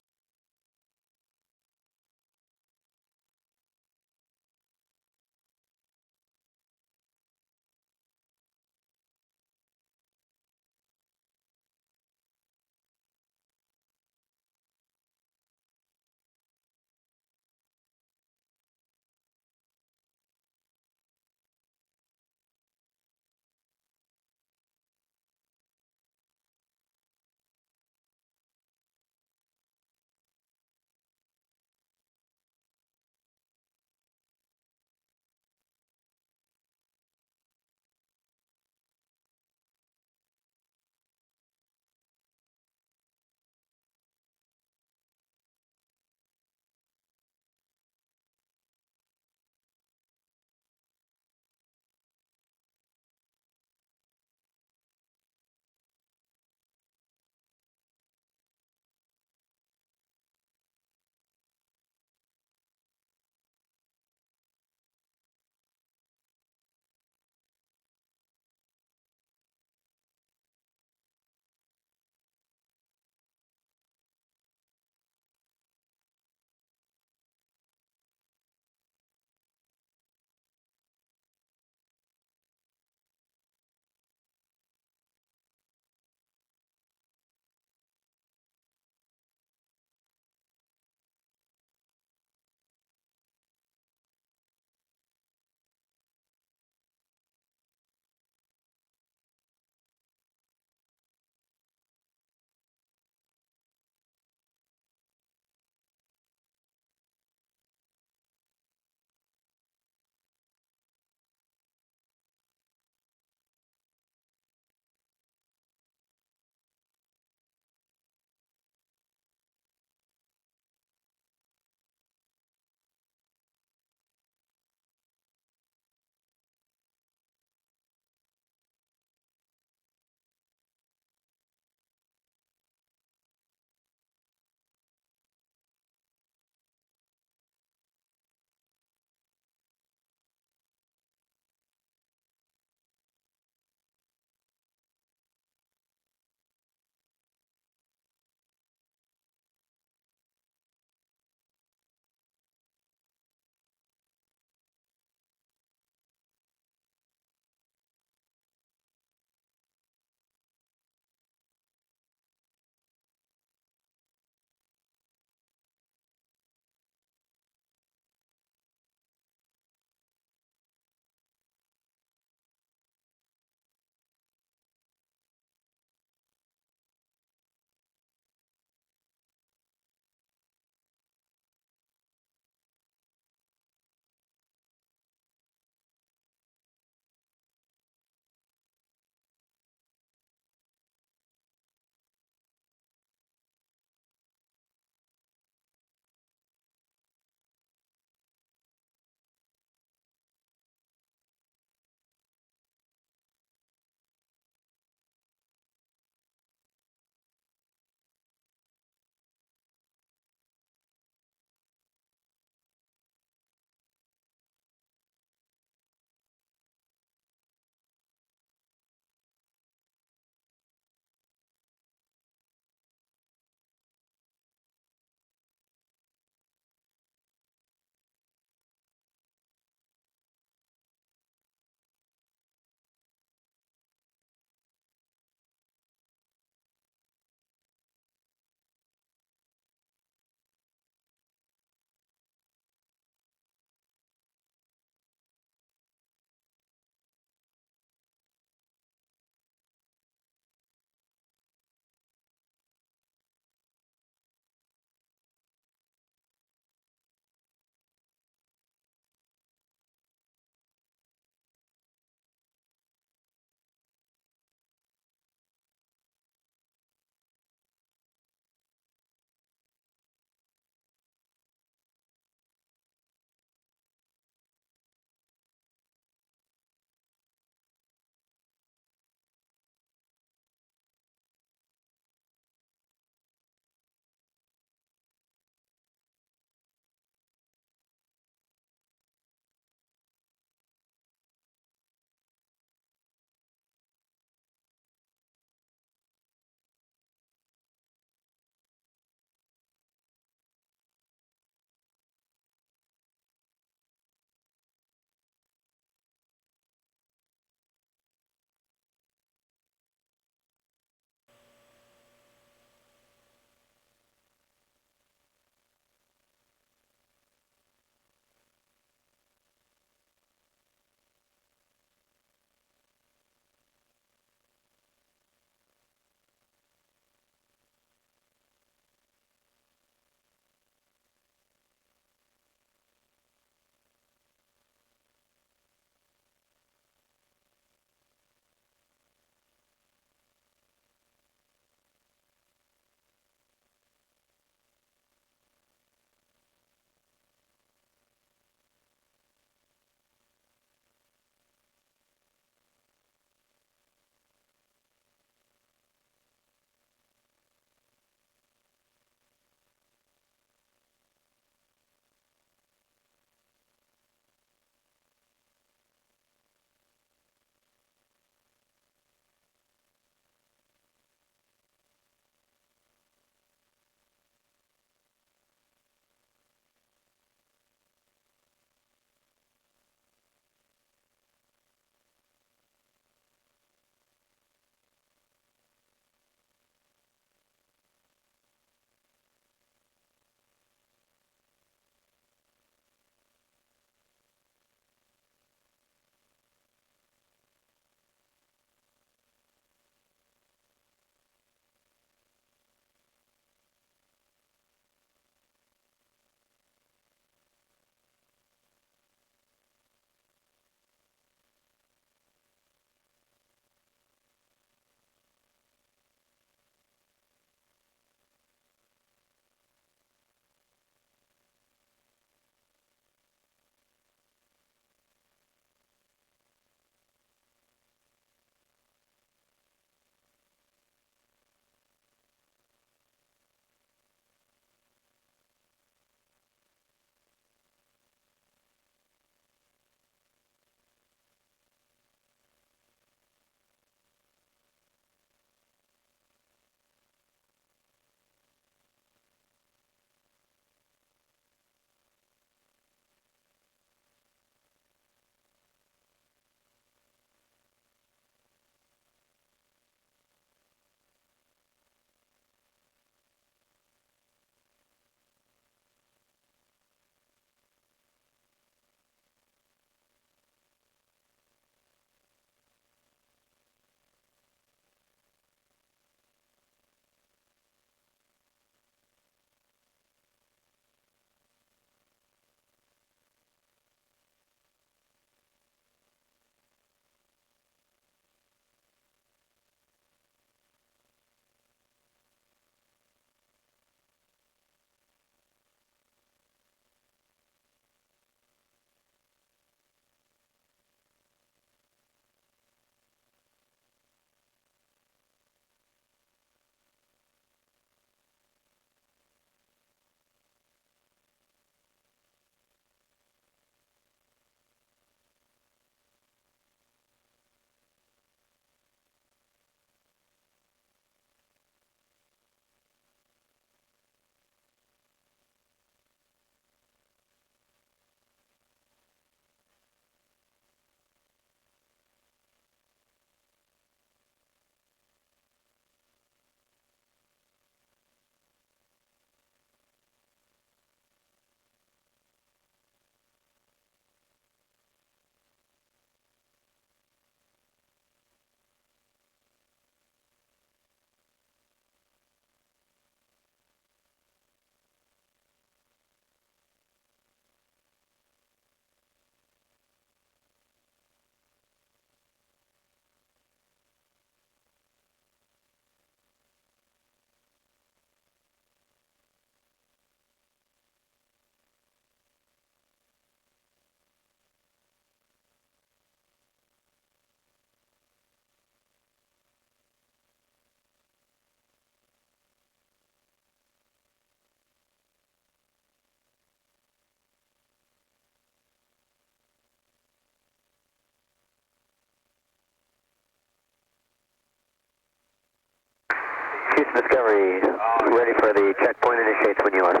Discovery, ready for the checkpoint, initiates when you are.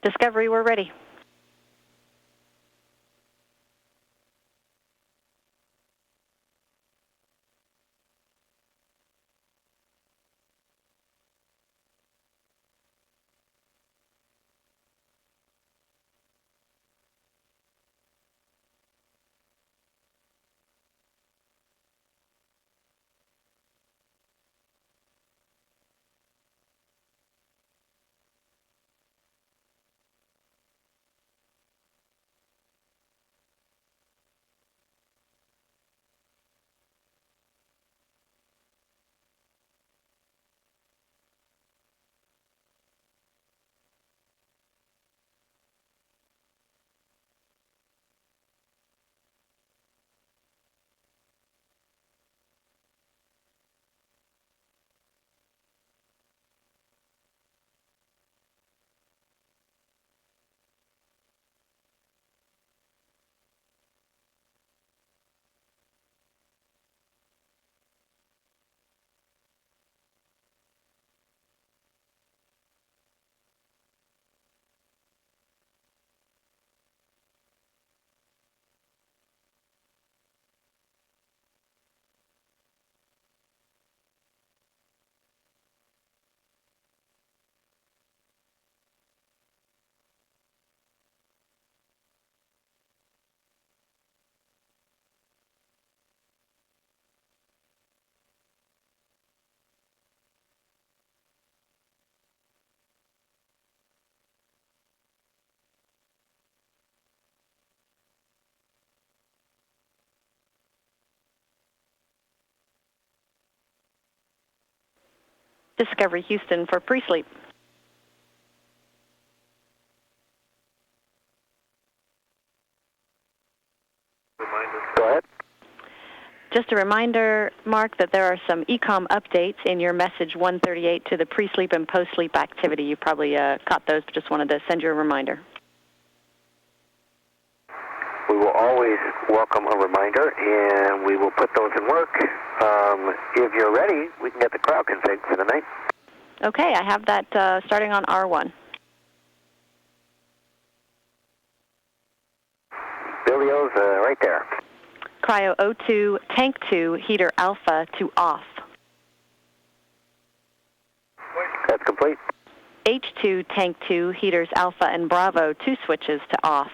Discovery, we're ready. Discovery Houston for pre-sleep. Go ahead. Just a reminder, Mark, that there are some ECOM updates in your message 138 to the pre-sleep and post-sleep activity. You probably caught those, but just wanted to send you a reminder. We will always welcome a reminder, and we will put those in work. If you're ready, we can get the crowd config for the night. Okay, I have that starting on R1. Billy-O's right there. Cryo O2, Tank 2, Heater Alpha to off. That's complete. H2, Tank 2, Heaters Alpha and Bravo, 2 switches to off.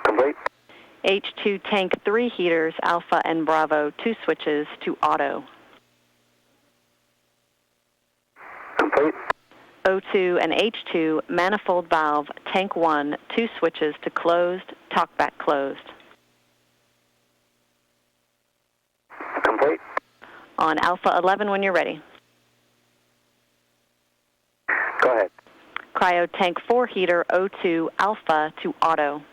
Complete. H2, Tank 3, Heaters Alpha and Bravo, 2 switches to auto. Complete. O2 and H2, manifold valve, Tank 1, 2 switches to closed, talkback closed. Complete. On Alpha 11 when you're ready. Go ahead. Cryo Tank 4 Heater O2 Alpha to auto.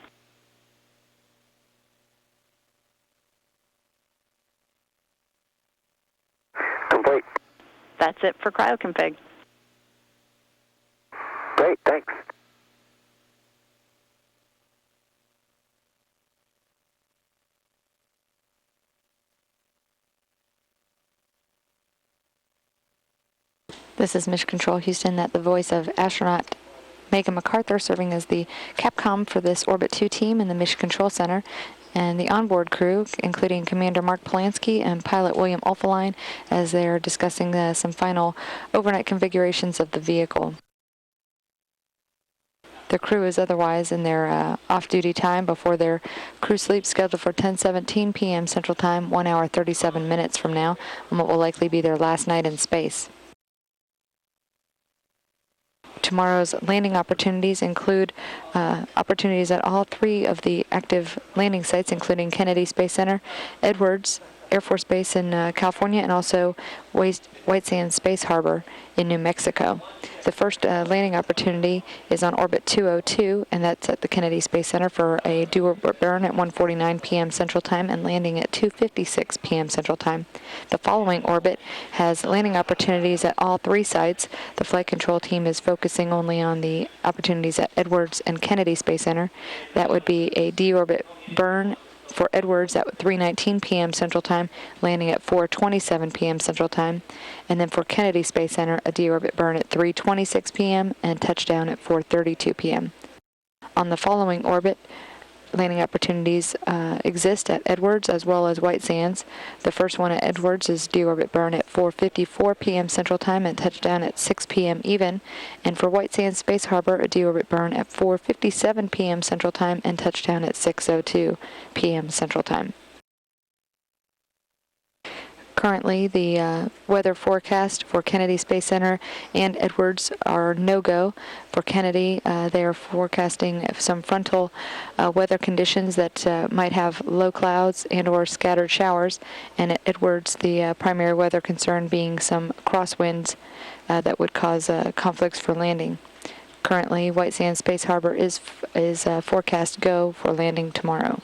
Complete. That's it for cryo config. Great, thanks. This is Mission Control Houston, at the voice of astronaut Megan MacArthur, serving as the Capcom for this Orbit 2 team in the Mission Control Center. And the onboard crew, including Commander Mark Polanski and pilot William Ulfeline, as they are discussing some final overnight configurations of the vehicle. The crew is otherwise in their off-duty time before their crew sleep, scheduled for 10:17 p.m. Central Time, 1 hour 37 minutes from now, on what will likely be their last night in space. Tomorrow's landing opportunities include opportunities at all 3 of the active landing sites, including Kennedy Space Center, Edwards Air Force Base in California, and also White Sands Space Harbor in New Mexico. The first landing opportunity is on Orbit 202, and that's at the Kennedy Space Center for a do-orbit burn at 1:49 p.m. Central Time and landing at 2:56 p.m. Central Time. The following orbit has landing opportunities at all 3 sites. The flight control team is focusing only on the opportunities at Edwards and Kennedy Space Center. That would be a de-orbit burn for Edwards at 3:19 p.m. Central Time, landing at 4:27 p.m. Central Time. And then for Kennedy Space Center, a deorbit burn at 3:26 p.m. and touchdown at 4:32 p.m. On the following orbit, landing opportunities exist at Edwards as well as White Sands. The first one at Edwards is deorbit burn at 4:54 p.m. Central Time and touchdown at 6 p.m. even. And for White Sands Space Harbor, a deorbit burn at 4:57 p.m. Central Time and touchdown at 6:02 p.m. Central Time. Currently, the weather forecast for Kennedy Space Center and Edwards are no-go. For Kennedy, they are forecasting some frontal weather conditions that might have low clouds and or scattered showers. And at Edwards, the primary weather concern being some crosswinds that would cause conflicts for landing. Currently, White Sands Space Harbor is forecast go for landing tomorrow.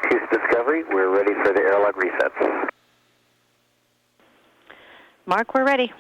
Houston Discovery, we're ready for the airlock resets. Mark, we're ready.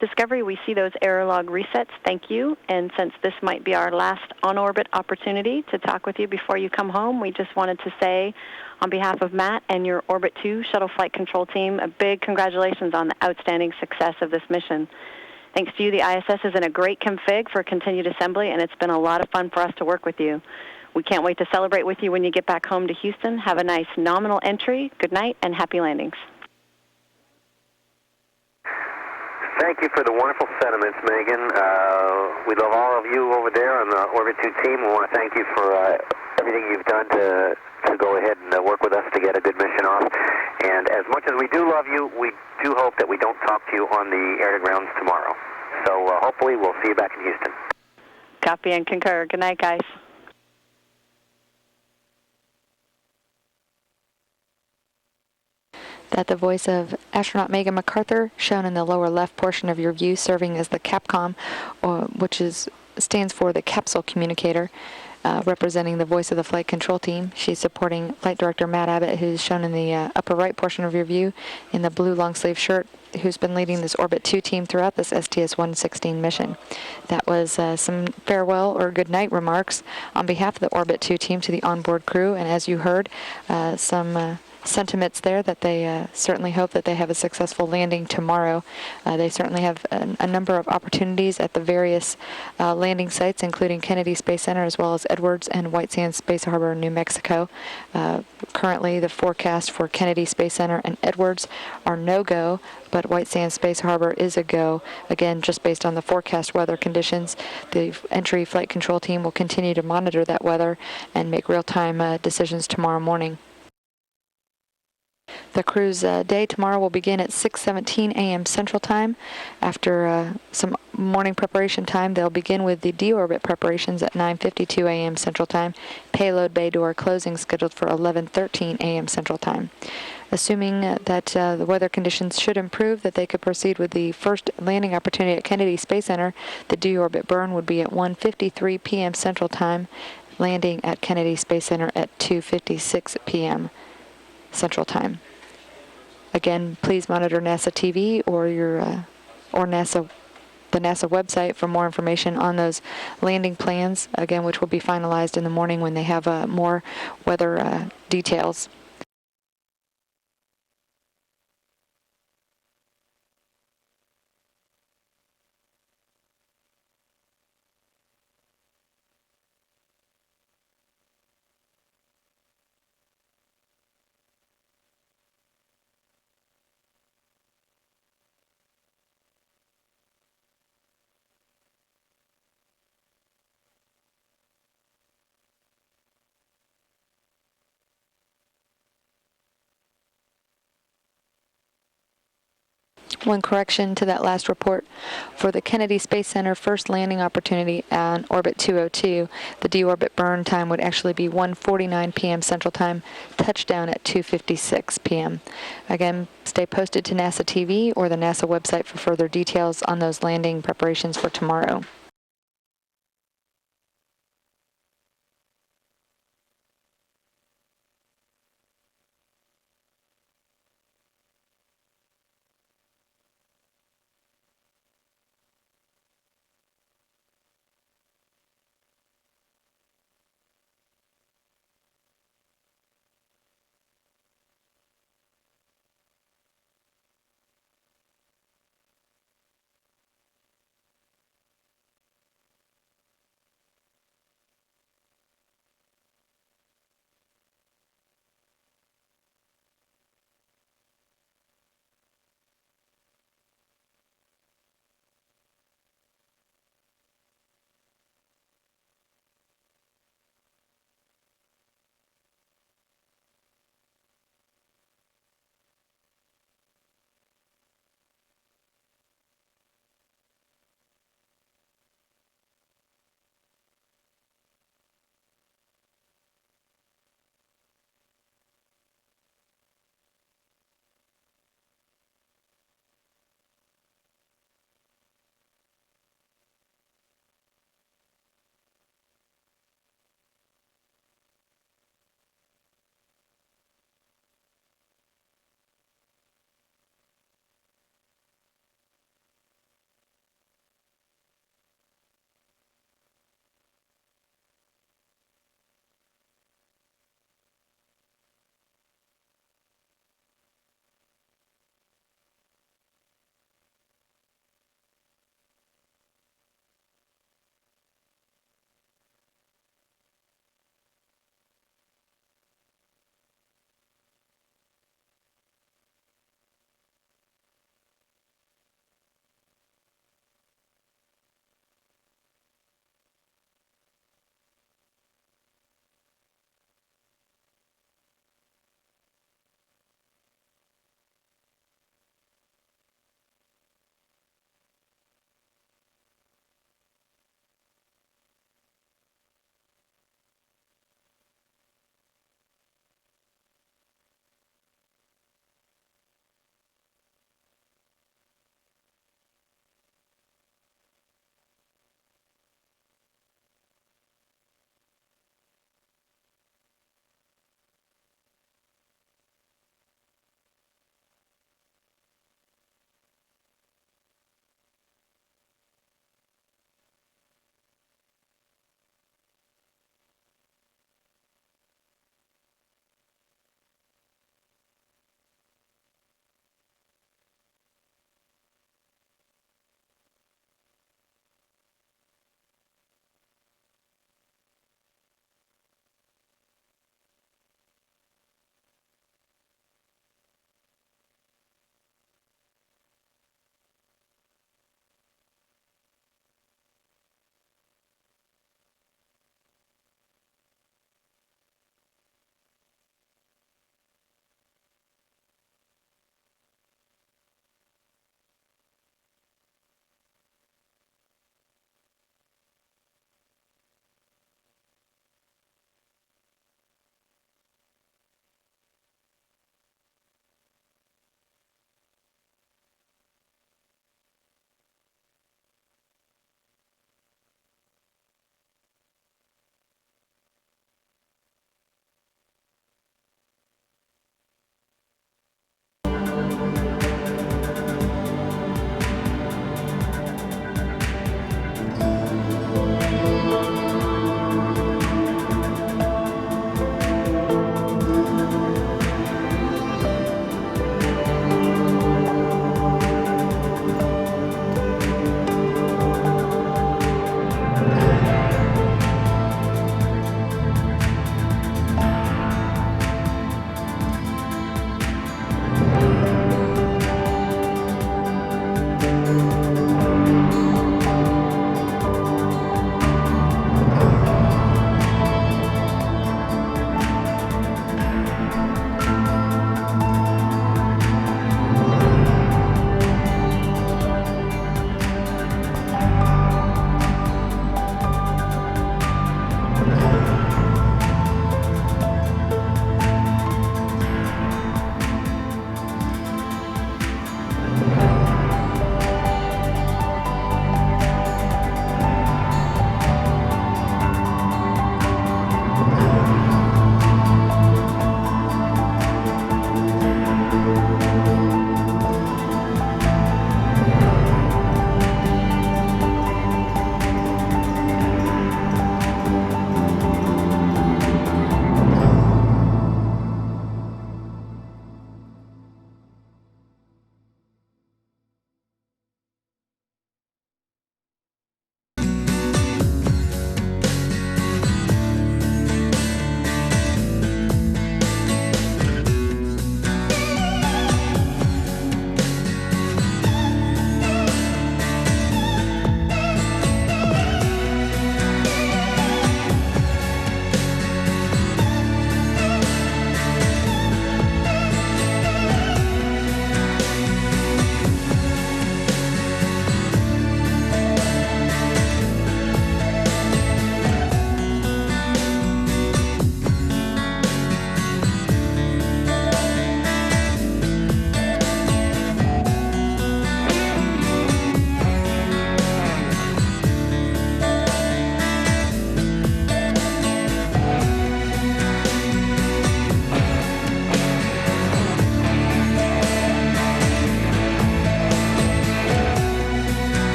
Discovery, we see those error log resets. Thank you. And since this might be our last on-orbit opportunity to talk with you before you come home, we just wanted to say, on behalf of Matt and your Orbit 2 Shuttle Flight Control Team, a big congratulations on the outstanding success of this mission. Thanks to you, the ISS is in a great config for continued assembly, and it's been a lot of fun for us to work with you. We can't wait to celebrate with you when you get back home to Houston. Have a nice nominal entry. Good night, and happy landings. Thank you for the wonderful sentiments, Megan. We love all of you over there on the Orbit 2 team. We want to thank you for everything you've done to go ahead and work with us to get a good mission off. And as much as we do love you, we do hope that we don't talk to you on the air-to-grounds tomorrow. So hopefully we'll see you back in Houston. Copy and concur. Good night, guys. That the voice of astronaut Megan MacArthur, shown in the lower left portion of your view, serving as the CAPCOM, which stands for the Capsule Communicator, representing the voice of the flight control team. She's supporting Flight Director Matt Abbott, who's shown in the upper right portion of your view in the blue long-sleeve shirt, who's been leading this Orbit 2 team throughout this STS-116 mission. That was some farewell or good night remarks on behalf of the Orbit 2 team to the onboard crew, and as you heard, some sentiments there that they certainly hope that they have a successful landing tomorrow. They certainly have a number of opportunities at the various landing sites, including Kennedy Space Center as well as Edwards and White Sands Space Harbor, New Mexico. Currently, the forecast for Kennedy Space Center and Edwards are no-go, but White Sands Space Harbor is a go. Again, just based on the forecast weather conditions, the entry flight control team will continue to monitor that weather and make real-time decisions tomorrow morning. The crew's day tomorrow will begin at 6:17 a.m. Central Time. After some morning preparation time, they'll begin with the deorbit preparations at 9:52 a.m. Central Time. Payload bay door closing scheduled for 11:13 a.m. Central Time. Assuming that the weather conditions should improve, that they could proceed with the first landing opportunity at Kennedy Space Center, the deorbit burn would be at 1:53 p.m. Central Time, landing at Kennedy Space Center at 2:56 p.m. Central Time. Again, please monitor NASA TV or the NASA website for more information on those landing plans, again, which will be finalized in the morning when they have more weather details. One correction to that last report. For the Kennedy Space Center first landing opportunity on Orbit 202, the deorbit burn time would actually be 1:49 p.m. Central Time, touchdown at 2:56 p.m. Again, stay posted to NASA TV or the NASA website for further details on those landing preparations for tomorrow.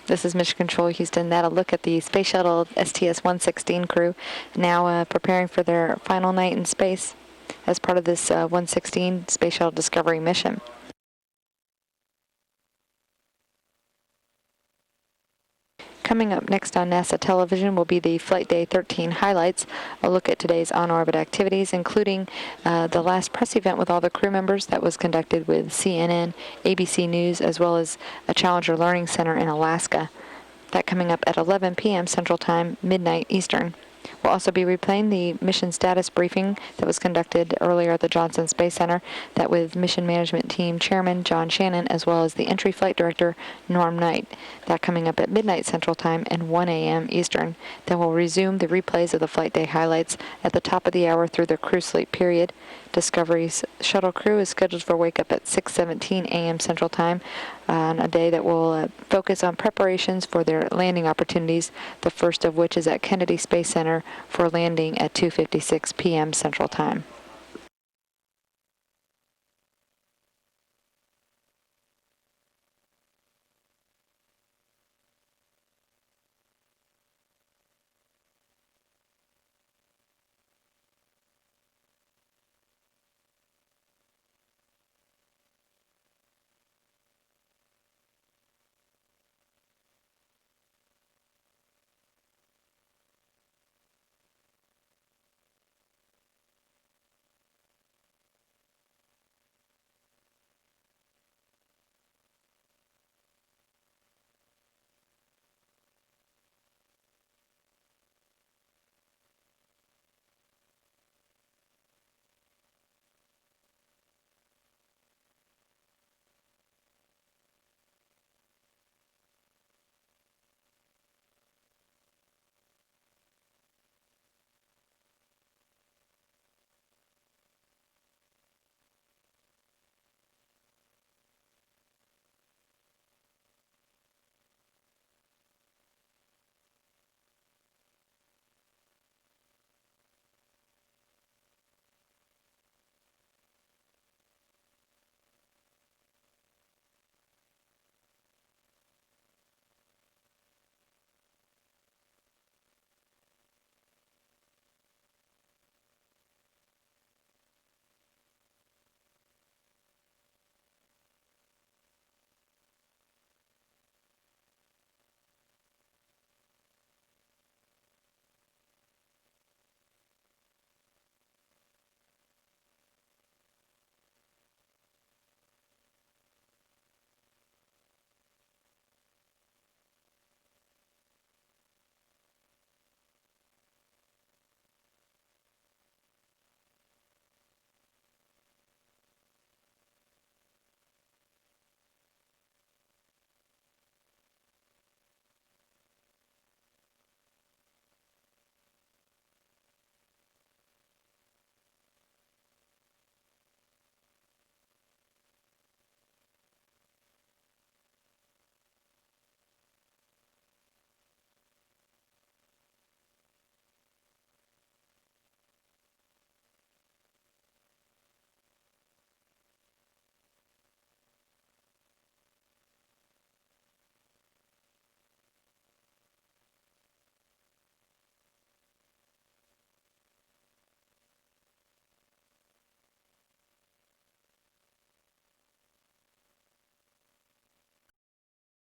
This is Mission Control Houston. That'll look at the Space Shuttle STS-116 crew now preparing for their final night in space as part of this 116 Space Shuttle Discovery mission. Coming up next on NASA television will be the Flight Day 13 highlights, a look at today's on-orbit activities, including the last press event with all the crew members that was conducted with CNN, ABC News, as well as a Challenger Learning Center in Alaska. That coming up at 11 p.m. Central Time, midnight Eastern. We'll also be replaying the mission status briefing that was conducted earlier at the Johnson Space Center, that with Mission Management Team Chairman John Shannon, as well as the Entry Flight Director Norm Knight. That coming up at midnight Central Time and 1 a.m. Eastern. Then we'll resume the replays of the Flight Day highlights at the top of the hour through the crew sleep period. Discovery's shuttle crew is scheduled for wake up at 6:17 a.m. Central Time on a day that will focus on preparations for their landing opportunities, the first of which is at Kennedy Space Center for landing at 2:56 p.m. Central Time.